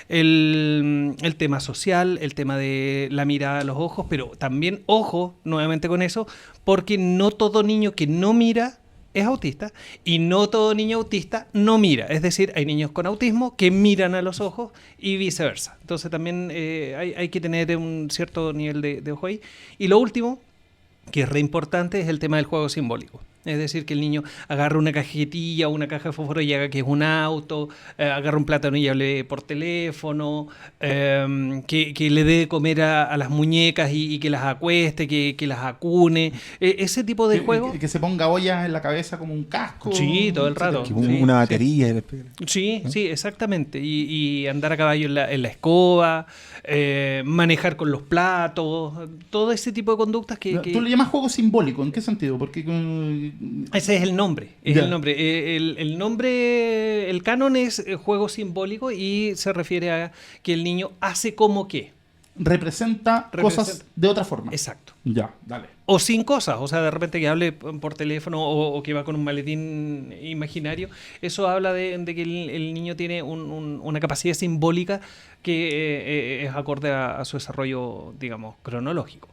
El tema social, el tema de la mirada a los ojos, pero también, ojo, nuevamente con eso, porque no todo niño que no mira es autista y no todo niño autista no mira. Es decir, hay niños con autismo que miran a los ojos y viceversa. Entonces también hay que tener un cierto nivel de ojo ahí. Y lo último, que es re importante, es el tema del juego simbólico. Es decir, que el niño agarre una cajetilla o una caja de fósforo y haga que es un auto, agarre un plátano y hable por teléfono, que le dé de comer a las muñecas y que las acueste, que las acune. Ese tipo de juego. Que se ponga ollas en la cabeza como un casco. Sí, todo el rato. Que Sí, una batería. Y después- Sí, sí, exactamente. Y andar a caballo en la escoba, manejar con los platos, todo ese tipo de conductas que... Tú le llamas juego simbólico, ¿en qué sentido? Porque Ese es el nombre. Ya. El nombre. El nombre, el canon es juego simbólico y se refiere a que el niño hace como que. representa cosas de otra forma. Exacto. Ya, dale. O sin cosas, o sea, de repente que hable por teléfono o que va con un maletín imaginario, eso habla de que el niño tiene una capacidad simbólica que es acorde a su desarrollo, digamos, cronológico.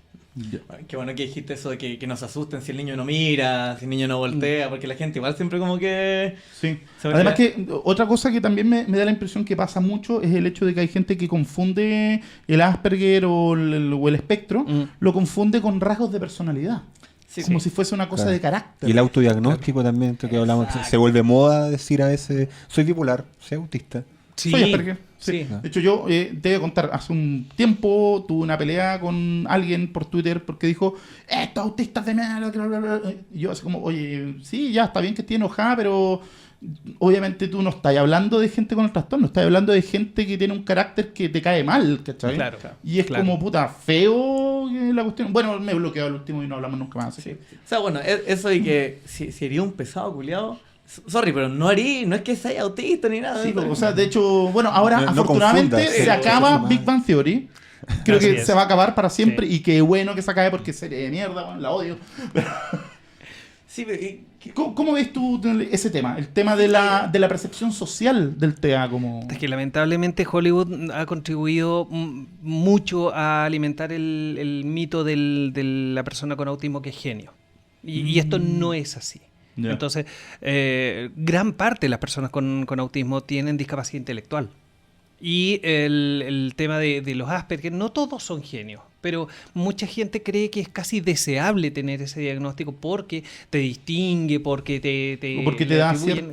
Ya. Qué bueno que dijiste eso de que nos asusten si el niño no mira, si el niño no voltea, porque la gente igual siempre como que... Sí. Se me Además queda- que otra cosa que también me da la impresión que pasa mucho es el hecho de que hay gente que confunde el Asperger o el espectro, lo confunde con rasgos de personalidad. Sí, como sí. si fuese una cosa Claro. de carácter. Y el autodiagnóstico también, esto que hablamos, Exacto. se vuelve moda decir a veces, soy bipolar, soy autista. Sí, Soy Asperger. Sí. sí. De hecho, yo te voy a contar, hace un tiempo tuve una pelea con alguien por Twitter porque dijo, estos autistas de mierda, bla, bla, bla". Y yo así como, oye, sí, ya está bien que esté enojada, pero obviamente tú no estás hablando de gente con el trastorno, estás hablando de gente que tiene un carácter que te cae mal, ¿cachai? Claro. Y es Claro. como puta feo la cuestión. Bueno, me he bloqueado el último y no hablamos nunca más. así Sí. que- O sea, bueno, eso y que si haría un pesado culiado. Sorry, pero no es que sea autista ni nada. Sí, ¿no? o sea, de hecho, bueno, ahora No afortunadamente confundas, se sí, acaba eso es Big más. Bang Theory. Creo Así que es. se va a acabar para siempre Sí. y qué bueno que se acabe porque serie de mierda, bueno, la odio. Sí, pero ¿Cómo ves tú ese tema? El tema de la percepción social del TEA como... Es que lamentablemente Hollywood ha contribuido mucho a alimentar el mito de la persona con autismo que es genio. Y esto no es así. Ya. Entonces, gran parte de las personas con autismo tienen discapacidad intelectual. Y el tema de los Asperger, no todos son genios, pero mucha gente cree que es casi deseable tener ese diagnóstico porque te distingue, porque O porque te le da atribuyen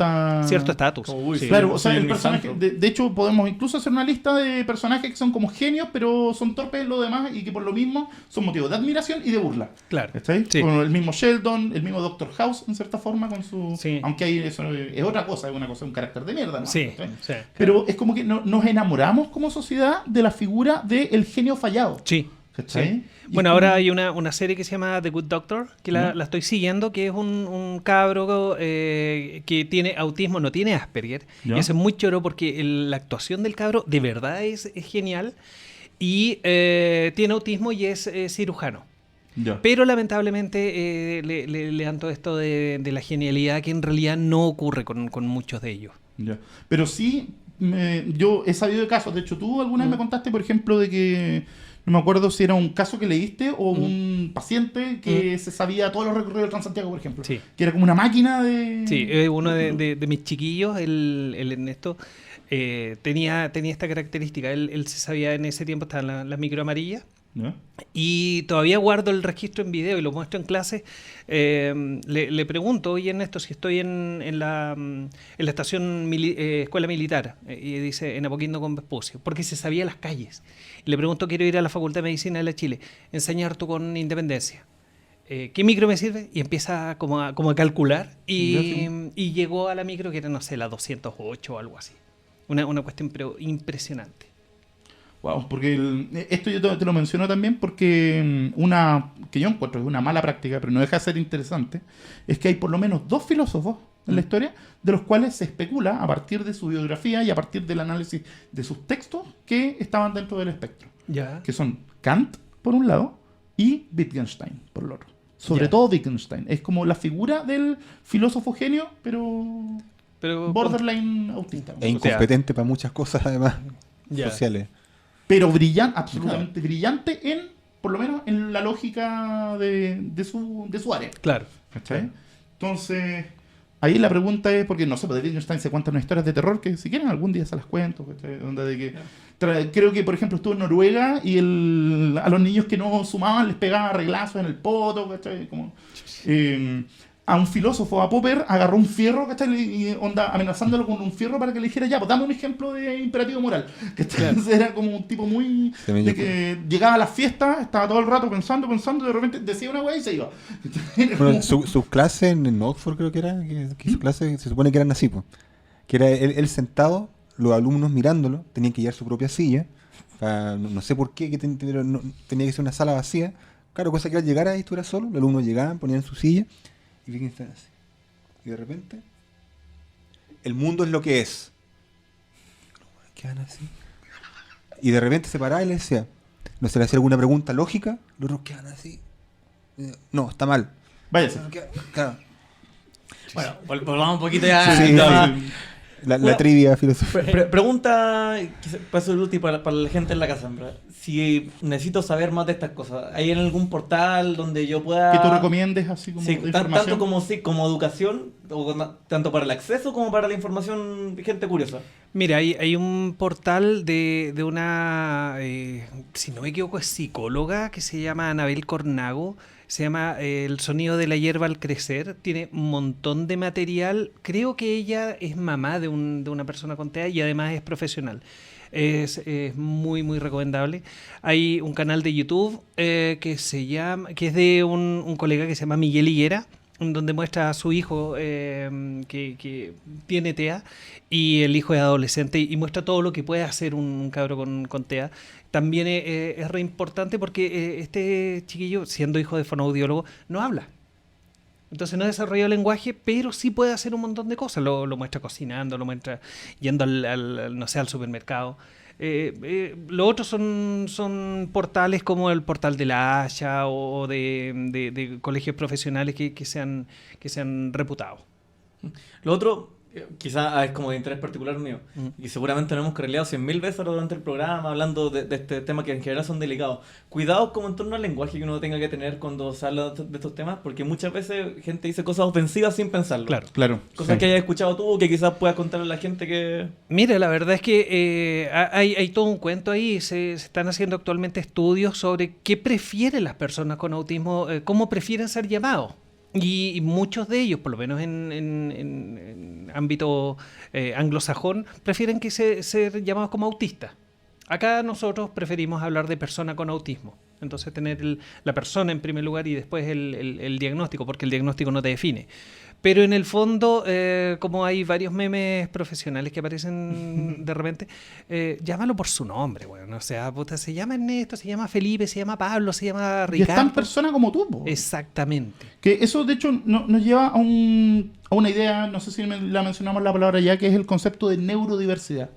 cierto estatus. Como, uy, Sí. Claro, o sea, soy el un personaje... santo. De hecho, podemos incluso hacer una lista de personajes que son como genios, pero son torpes en lo demás y que por lo mismo son motivos de admiración y de burla. Claro. ¿Cachai? Sí. Como el mismo Sheldon, el mismo Doctor House, en cierta forma, con su... Sí. Aunque ahí eso es otra cosa, es una cosa, un carácter de mierda, ¿no? Sí, ¿Cachai? sí. Pero es como que nos enamoramos como sociedad de la figura del genio fallado. Sí. ¿Cachai? Sí. Y Bueno, es ahora como- hay una serie que se llama The Good Doctor, que la estoy siguiendo, que es un cabro que tiene autismo, no tiene Asperger. Ya. Y eso es muy choro porque la actuación del cabro de verdad es genial. Y tiene autismo y es cirujano. Ya. Pero lamentablemente le dan todo esto de la genialidad que en realidad no ocurre con muchos de ellos. Ya. Pero sí, yo he sabido de casos. De hecho, tú alguna vez me contaste, por ejemplo, de que no me acuerdo si era un caso que leíste o un paciente que se sabía todos los recorridos del Transantiago, por ejemplo. Sí. Que era como una máquina de. Sí, uno de mis chiquillos, el Ernesto, tenía esta característica. Él se sabía en ese tiempo, estaban las micro amarillas. ¿Ya? Y todavía guardo el registro en video y lo muestro en clase. Le pregunto, oye Ernesto, si estoy en la estación escuela militar, y dice en Apoquindo con Vespucio, porque se sabía las calles. Y le pregunto, quiero ir a la Facultad de Medicina de la Chile, enseñar tú con Independencia. ¿Qué micro me sirve? Y empieza como a calcular y llegó a la micro que era, no sé, la 208 o algo así. Una cuestión pero impresionante. Wow, porque esto yo te lo menciono también porque una que yo encuentro que es una mala práctica, pero no deja de ser interesante, es que hay por lo menos dos filósofos en la historia de los cuales se especula a partir de su biografía y a partir del análisis de sus textos que estaban dentro del espectro, Ya. que son Kant por un lado y Wittgenstein por el otro. Sobre Ya. todo Wittgenstein, es como la figura del filósofo genio, pero Pero borderline autista. E incompetente para muchas cosas además Ya. sociales. Pero brillante, absolutamente brillante en, por lo menos, en la lógica de su área. Claro. ¿Cachai? Entonces, ahí la pregunta es, porque no sé, de Wittgenstein se cuentan unas historias de terror que si quieren algún día se las cuento. ¿Cachai? Onda de que, creo que, por ejemplo, estuvo en Noruega y a los niños que no sumaban les pegaba reglazos en el poto, ¿cachai? Como, a un filósofo, a Popper, agarró un fierro, ¿cachai? Y onda amenazándolo con un fierro para que le dijera, ya, pues dame un ejemplo de imperativo moral. ¿Cachai? Entonces era como un tipo muy... También de yo- que llegaba a las fiestas, estaba todo el rato pensando, y de repente decía una weá y se iba. Era Bueno, como- sus clases en Oxford creo que era, que sus clases se supone que eran así, po. Que era él sentado, los alumnos mirándolo, tenían que llevar su propia silla, no sé por qué, pero tenía que ser una sala vacía. Claro, cosa que al llegar ahí estuviera solo, los alumnos llegaban, ponían su silla, y Wittgenstein así. Y de repente, el mundo es lo que es. Quedan así. Y de repente se paraba y le decía, no se le hacía alguna pregunta lógica, los otros quedan así. No, está mal. Váyase. Claro. Bueno, volvamos un poquito ya. Sí, al tema. La Bueno, trivia filosófica. Pregunta que puede ser útil para la gente en la casa, en verdad. Si necesito saber más de estas cosas, ¿hay en algún portal donde yo pueda... Que tú recomiendes así como Sí, de información. tanto como educación, tanto para el acceso como para la información de gente curiosa. Mira, hay un portal de una, si no me equivoco, es psicóloga que se llama Anabel Cornago, Se llama El sonido de la hierba al crecer. Tiene un montón de material. Creo que ella es mamá de una persona con TEA y además es profesional. Es muy, muy recomendable. Hay un canal de YouTube que es de un colega que se llama Miguel Higuera, donde muestra a su hijo que tiene TEA y el hijo es adolescente y muestra todo lo que puede hacer un cabro con TEA. También es re importante porque este chiquillo, siendo hijo de fonoaudiólogo, no habla. Entonces no desarrolla el lenguaje, pero sí puede hacer un montón de cosas. Lo muestra cocinando, lo muestra yendo no sé, al supermercado. Lo otro son portales como el portal de la Haya o de colegios profesionales que se han reputado. Lo otro, quizás es como de interés particular mío, y seguramente nos hemos carreado 100.000 veces durante el programa hablando de este tema que en general son delicados. Cuidados como en torno al lenguaje que uno tenga que tener cuando se habla de estos temas, porque muchas veces gente dice cosas ofensivas sin pensarlo. Claro. Cosas Sí. que hayas escuchado tú, que quizás puedas contarle a la gente que... Mira, la verdad es que hay todo un cuento ahí. Se están haciendo actualmente estudios sobre qué prefieren las personas con autismo, cómo prefieren ser llamados. Y muchos de ellos, por lo menos en ámbito anglosajón, prefieren ser llamados como autistas. Acá nosotros preferimos hablar de persona con autismo. Entonces tener la persona en primer lugar y después el diagnóstico, porque el diagnóstico no te define. Pero en el fondo, como hay varios memes profesionales que aparecen de repente, llámalo por su nombre, bueno. O sea, puta, se llama Ernesto, se llama Felipe, se llama Pablo, se llama Y es tan Ricardo. persona como tú, po. Exactamente. Que eso, de hecho, nos lleva a una idea, no sé si la mencionamos la palabra ya, que es el concepto de neurodiversidad.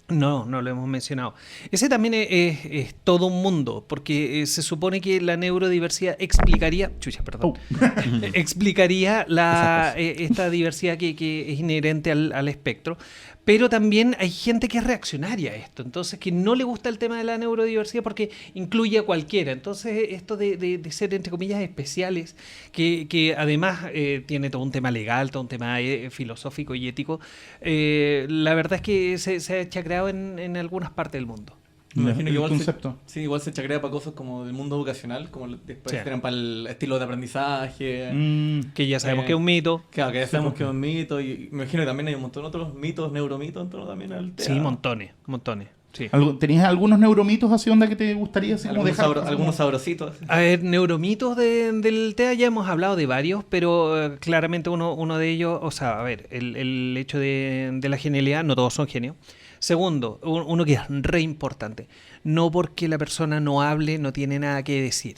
No lo hemos mencionado. Ese también es todo un mundo, porque se supone que la neurodiversidad explicaría, explicaría esta diversidad que es inherente al espectro, pero también hay gente que es reaccionaria a esto, entonces que no le gusta el tema de la neurodiversidad porque incluye a cualquiera. Entonces esto de ser, entre comillas, especiales, que además tiene todo un tema legal, todo un tema filosófico y ético, la verdad es que se ha chacreado en algunas partes del mundo. Me imagino que El igual concepto. igual se chacrea para cosas como del mundo educacional, como después Sí. eran para el estilo de aprendizaje. Que ya sabemos que es un mito. Claro, que ya sabemos que es un mito, y me imagino que también hay un montón de otros mitos, neuromitos en torno también al TEA. Sí, montones. Sí. ¿Tenías algunos neuromitos así onda que te gustaría así como Algunos, dejar? algunos sabrositos. A ver, neuromitos del TEA ya hemos hablado de varios, pero claramente uno de ellos, o sea, a ver, el hecho de la genialidad, no todos son genios. Segundo, uno que es re importante, no porque la persona no hable, no tiene nada que decir.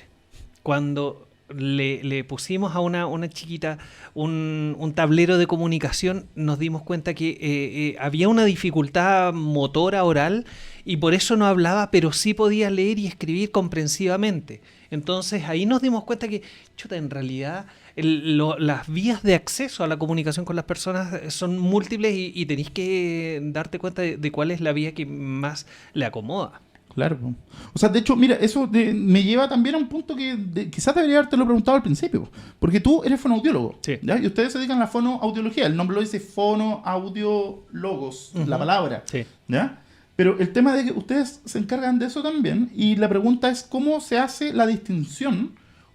Cuando le pusimos a una chiquita un tablero de comunicación, nos dimos cuenta que había una dificultad motora oral y por eso no hablaba, pero sí podía leer y escribir comprensivamente. Entonces ahí nos dimos cuenta que, chuta, en realidad las vías de acceso a la comunicación con las personas son múltiples y tenéis que darte cuenta de cuál es la vía que más le acomoda. Claro. Po. O sea, de hecho, mira, eso me lleva también a un punto que quizás debería haberte lo preguntado al principio. Porque tú eres fonoaudiólogo. Sí. ¿Ya? Y ustedes se dedican a la fonoaudiología. El nombre lo dice fonoaudiólogos, la palabra. Sí. ¿Ya? Pero el tema de que ustedes se encargan de eso también. Y la pregunta es cómo se hace la distinción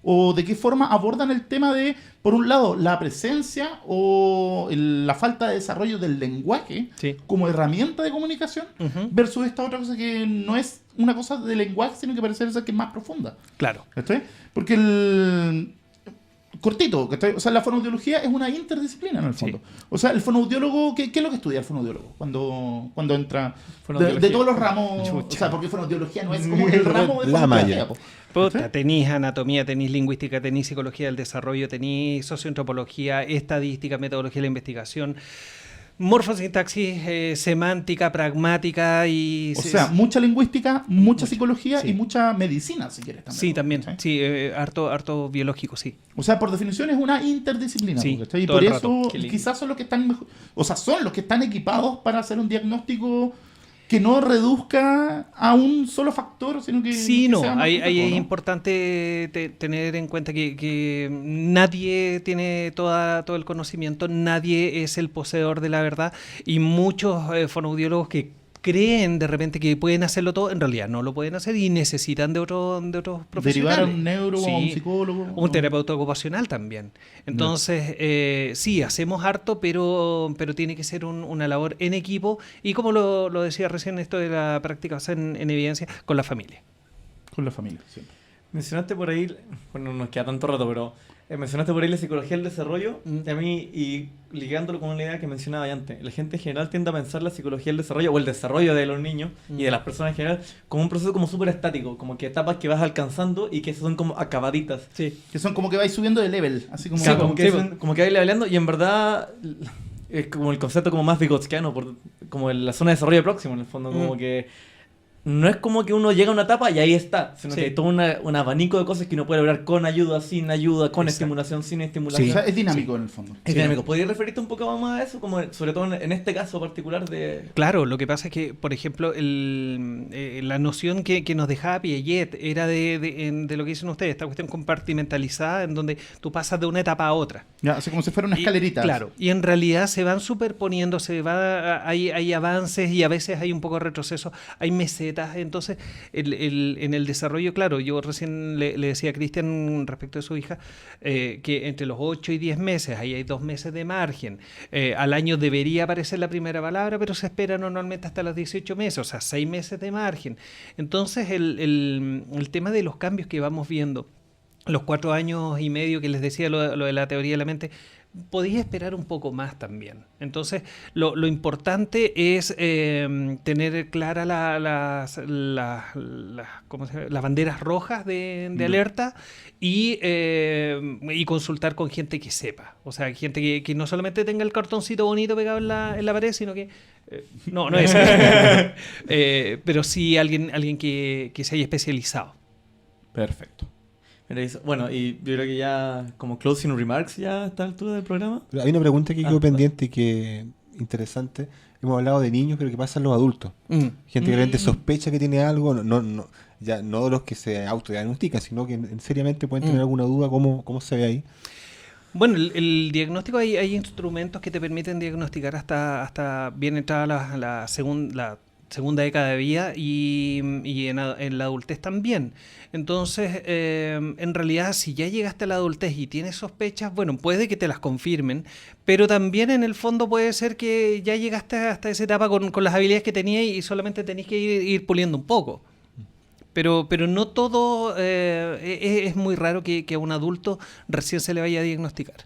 o de qué forma abordan el tema de, por un lado, la presencia o la falta de desarrollo del lenguaje Sí. como herramienta de comunicación Ujú. versus esta otra cosa que no es una cosa de lenguaje, sino que parece ser que es más profunda. Claro. ¿Cachai? Porque cortito, ¿cachai? O sea, la fonoaudiología es una interdisciplina en el fondo. Sí. O sea, el fonoaudiólogo, ¿qué es lo que estudia el fonoaudiólogo cuando entra? Fonoaudiología. De todos los ramos. Chucha. O sea, porque fonoaudiología no es como el ramo de La fonoaudiología, malla. po. Puta, ¿Sí? tenís anatomía, tenís lingüística, tenís psicología del desarrollo, tenís socioantropología, estadística, metodología de la investigación, morfosintaxis, semántica, pragmática y... O sea, mucha lingüística, mucha Mucho, psicología sí. y mucha medicina, si quieres también. Sí, también. ¿Cachai? Sí, harto biológico, sí. O sea, por definición es una interdisciplina. Sí, ¿cachai? Y todo por el eso rato. Qué lindo. quizás son los que están mejor, o sea, son los que están equipados para hacer un diagnóstico que no reduzca a un solo factor, sino que... Sí, que no, sea más ahí complejo, es ¿no? importante tener en cuenta que nadie tiene todo el conocimiento, nadie es el poseedor de la verdad y muchos fonoaudiólogos que creen de repente que pueden hacerlo todo, en realidad no lo pueden hacer y necesitan de otros profesionales. Derivar a un neuro o a un Sí. psicólogo. Un terapeuta ocupacional también. Entonces, sí, hacemos harto, pero tiene que ser una labor en equipo y como lo decía recién, esto de la práctica basada en evidencia con la familia. Con la familia, siempre. Mencionaste por ahí, bueno, no nos queda tanto rato, pero mencionaste por ahí la psicología del desarrollo. Y a mí, y ligándolo con una idea que mencionaba ya antes, la gente en general tiende a pensar la psicología del desarrollo o el desarrollo de los niños y de las personas en general como un proceso como súper estático, como que etapas que vas alcanzando y que son como acabaditas. Sí. Que son como que vais subiendo de level, así como... Claro, como que vais leveleando y en verdad es como el concepto como más vigotskiano, como en la zona de desarrollo próximo en el fondo, como que no es como que uno llega a una etapa y ahí está, sino Sí. que hay todo un abanico de cosas que uno puede lograr con ayuda, sin ayuda, con Exacto. estimulación, sin estimulación. O sea, es dinámico en el fondo. Es dinámico. ¿Podrías referirte un poco más a eso? Como sobre todo en este caso particular de... Claro, lo que pasa es que, por ejemplo, la noción que nos dejaba Piaget era de lo que dicen ustedes, esta cuestión compartimentalizada en donde tú pasas de una etapa a otra. Ya, así como si fuera una Y, escalerita. claro, y en realidad se van superponiendo, hay avances y a veces hay un poco de retroceso, hay mesetas. Entonces, en el desarrollo, claro, yo recién le decía a Cristian respecto de su hija, que entre los 8 y 10 meses, ahí hay 2 meses de margen. Al año debería aparecer la primera palabra, pero se espera normalmente hasta los 18 meses, o sea, 6 meses de margen. Entonces, el tema de los cambios que vamos viendo, los 4 años y medio que les decía lo de la teoría de la mente, podía esperar un poco más también. Entonces, lo importante es tener claras las banderas rojas de alerta y consultar con gente que sepa. O sea, gente que no solamente tenga el cartoncito bonito pegado en la pared, sino que... no es pero sí alguien que se haya especializado. Perfecto. Mira, bueno, y yo creo que ya como closing remarks ya a esta altura del programa. Pero hay una pregunta que quedó pendiente y que interesante. Hemos hablado de niños, pero ¿qué pasa en los adultos? Gente que realmente sospecha que tiene algo, ya no los que se autodiagnostican, sino que seriamente pueden tener alguna duda. ¿Cómo se ve ahí? Bueno, el diagnóstico, hay instrumentos que te permiten diagnosticar hasta bien entrada la segunda década de vida y en la adultez también. Entonces, en realidad, si ya llegaste a la adultez y tienes sospechas, bueno, puede que te las confirmen, pero también en el fondo puede ser que ya llegaste hasta esa etapa con las habilidades que tenías y solamente tenés que ir puliendo un poco. Pero no todo, es muy raro que a un adulto recién se le vaya a diagnosticar.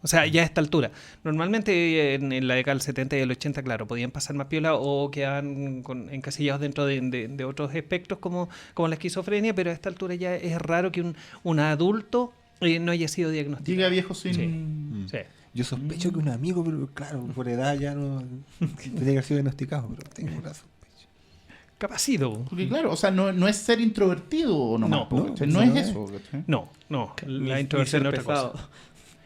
O sea, ya a esta altura. Normalmente en la década del 70 y del 80, claro, podían pasar más piola o quedaban encasillados dentro de otros espectros como la esquizofrenia, pero a esta altura ya es raro que un adulto no haya sido diagnosticado. Llega viejo sin... Sí. Yo sospecho que un amigo, pero claro, por edad ya no tenía que haber sido diagnosticado, pero tengo una sospecha. Capacito. Porque claro, o sea, no es ser introvertido nomás. No, ¿cachai? no, no es no eso. ¿cachai? No, la Ni introversión ser es otra cosa. pesado.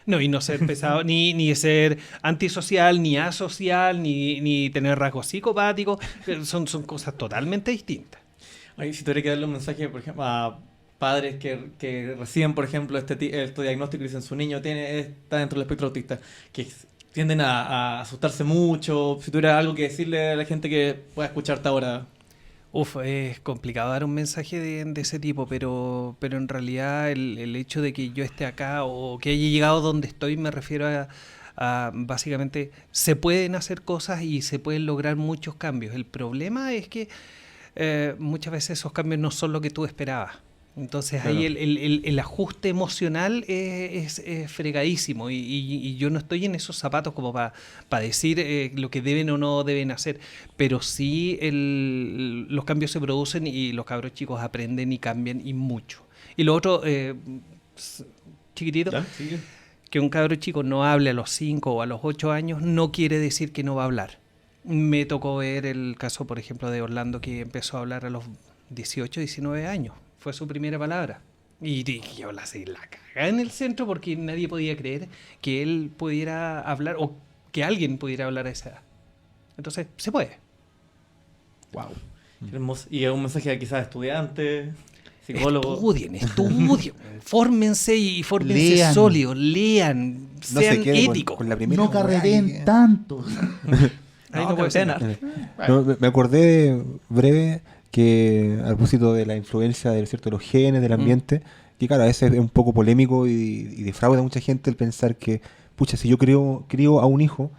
No, y no ser pesado, ni ser antisocial, ni asocial, ni tener rasgos psicopáticos. Son cosas totalmente distintas. Ay, si tuviera que darle un mensaje, por ejemplo, a padres que reciben, por ejemplo, este diagnóstico y dicen su niño está dentro del espectro autista, que tienden a asustarse mucho. Si tuviera algo que decirle a la gente que pueda escucharte ahora. Es complicado dar un mensaje de ese tipo, pero en realidad el hecho de que yo esté acá o que haya llegado donde estoy, me refiero a básicamente se pueden hacer cosas y se pueden lograr muchos cambios. El problema es que muchas veces esos cambios no son lo que tú esperabas. Entonces Claro. ahí el ajuste emocional es fregadísimo y yo no estoy en esos zapatos como para decir lo que deben o no deben hacer, pero sí los cambios se producen y los cabros chicos aprenden y cambian y mucho. Y lo otro, chiquitito, ¿Ya? Sí. que un cabro chico no hable a los 5 o a los 8 años no quiere decir que no va a hablar. Me tocó ver el caso, por ejemplo, de Orlando, que empezó a hablar a los 18, 19 años. Fue su primera palabra. Y yo la cagaba en el centro porque nadie podía creer que él pudiera hablar o que alguien pudiera hablar a esa edad. Entonces, se puede. Wow. Qué hermoso. Y un mensaje quizás a estudiantes, psicólogos. Estudien, fórmense y fórmense Lean. sólidos, lean, No sean se quede éticos. con la primera No weá carreren que- tanto. Ahí No, no puede ser. cuarentena. No, me acordé breve que al propósito de la influencia de cierto, los genes, del ambiente, que claro, a veces es un poco polémico y defrauda a mucha gente el pensar que, pucha, si yo crío a un hijo,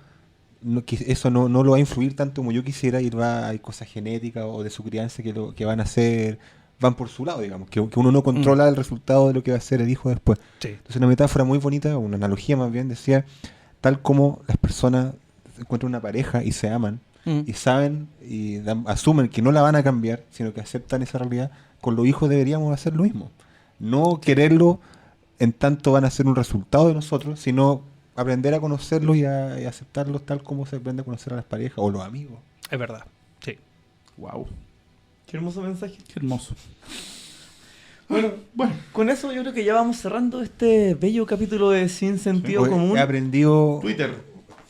que eso no lo va a influir tanto como yo quisiera y hay cosas genéticas o de su crianza que van a ser, van por su lado, digamos, que uno no controla el resultado de lo que va a ser el hijo después. Sí. Entonces una metáfora muy bonita, una analogía más bien, decía, tal como las personas encuentran una pareja y se aman, y saben y asumen que no la van a cambiar, sino que aceptan esa realidad, con los hijos deberíamos hacer lo mismo. No quererlo en tanto van a ser un resultado de nosotros, sino aprender a conocerlos y aceptarlos tal como se aprende a conocer a las parejas o los amigos. Es verdad. Sí. Wow, Qué hermoso mensaje. qué hermoso. Bueno, con eso yo creo que ya vamos cerrando este bello capítulo de Sin Sentido Oye, Común. he aprendido Twitter.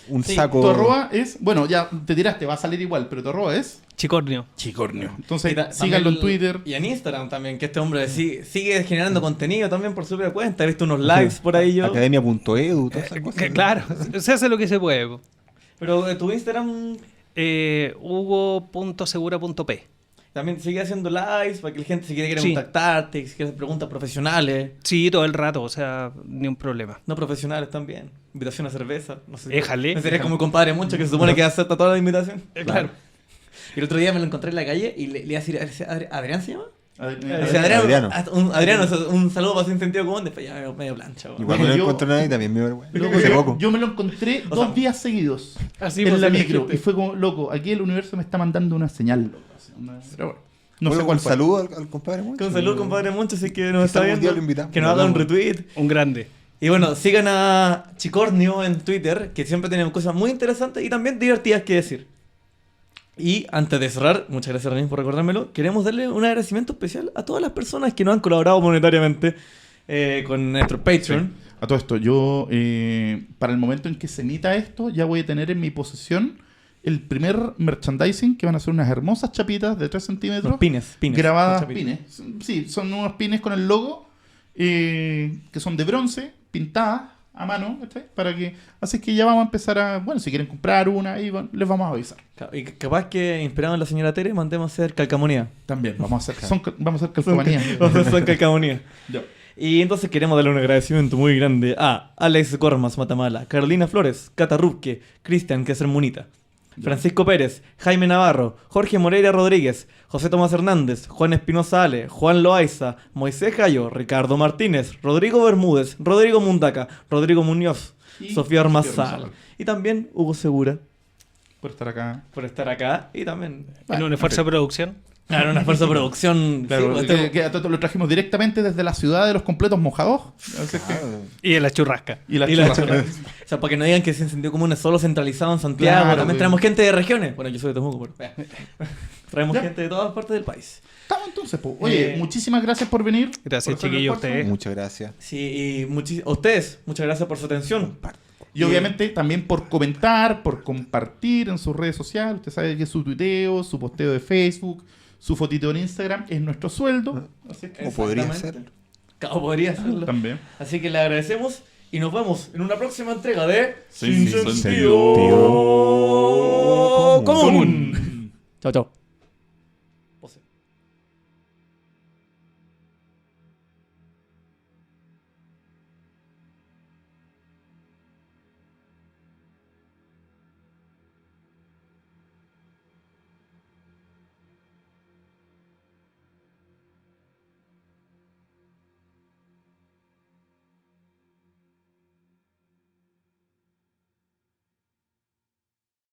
un Sí, saco. Tu arroba es, bueno, ya te tiraste, va a salir igual, pero tu arroba es Chicornio. Chicornio. Entonces, Y síganlo en también Twitter. Y en Instagram también, que este hombre sigue generando contenido también por su propia cuenta. He visto unos lives por ahí yo. Academia.edu, todas esas cosas. Claro, se hace lo que se puede. po. Pero tu Instagram Hugo.segura.p. también sigue haciendo lives para que la gente si quiere Sí. contactarte, si quiere hacer preguntas profesionales. Sí, todo el rato, o sea, ni un problema. No profesionales también. Invitación a cerveza. No sé. Éjale. Me sería como mi compadre mucho que se supone que acepta toda la invitación. Claro. Y el otro día me lo encontré en la calle y le iba a decir, ¿Adrián se llama? Adrián. Adriano. Adriano. Un saludo para Sin Sentido Común, después ya medio plancha. weón. Igual no lo Yo- encontré nadie también me vergüenza. Loco, Hace poco. yo me lo encontré O sea, 2 días seguidos Así en pues, la me micro dijiste. y fue como, loco, aquí el universo me está mandando una señal, loco. Pero bueno, no sé Bueno, cuál un fue. saludo al compadre Moncho. Un saludo, compadre Moncho, así que nos Quizá está algún día viendo. lo invitamos. Que nos haga un Hablamos. retweet. Un grande. Y bueno, sigan a Chicornio en Twitter, que siempre tienen cosas muy interesantes y también divertidas que decir. Y antes de cerrar, muchas gracias René por recordármelo, queremos darle un agradecimiento especial a todas las personas que nos han colaborado monetariamente con nuestro Patreon. A todo esto, yo para el momento en que se emita esto, ya voy a tener en mi posesión el primer merchandising, que van a ser unas hermosas chapitas de 3 centímetros. Los pines. Grabadas Los chapitos. pines. Sí, son unos pines con el logo que son de bronce, pintadas a mano, ¿cachai? Así que ya vamos a empezar a, bueno, si quieren comprar una, ahí les vamos a avisar. Y capaz que inspirado en la señora Tere, mandemos a hacer calcamonía. También, vamos a hacer, vamos a hacer calcomanía. Vamos a hacer calcamonía. Ya. Y entonces queremos darle un agradecimiento muy grande a Alex Gormas Matamala, Carolina Flores, Cata Rubke, Cristian Queser Munita, Francisco Pérez, Jaime Navarro, Jorge Moreira Rodríguez, José Tomás Hernández, Juan Espinosa Ale, Juan Loaiza, Moisés Gallo, Ricardo Martínez, Rodrigo Bermúdez, Rodrigo Mundaca, Rodrigo Muñoz, Y Sofía Armazal Armazal. y también Hugo Segura Por estar acá. por estar acá y también En un esfuerzo de producción. claro, un esfuerzo de producción. Claro, Sí, pues, que a todo lo trajimos directamente desde la ciudad de los completos mojados. Así que- Y en la churrasca. y las Y la churrascas. O sea, para que no digan que Sin Sentido Común es solo centralizado en Santiago. Claro, También sí. traemos gente de regiones. Bueno, yo soy de Temuco, pero traemos Ya. gente de todas partes del país. Estamos entonces, po. Oye, muchísimas gracias por venir. Gracias, por hacer el chiquillos, esfuerzo. ustedes. Muchas gracias. Sí, y a ustedes, muchas gracias por su atención. Y obviamente también por comentar, por compartir en sus redes sociales. Usted sabe que su tuiteo, su posteo de Facebook, su fotito en Instagram es nuestro sueldo. Así que O podría Exactamente. ser. O podría hacerlo. también. Así que le agradecemos y nos vemos en una próxima entrega de Sin Sentido Sentido Común. Chao, chao.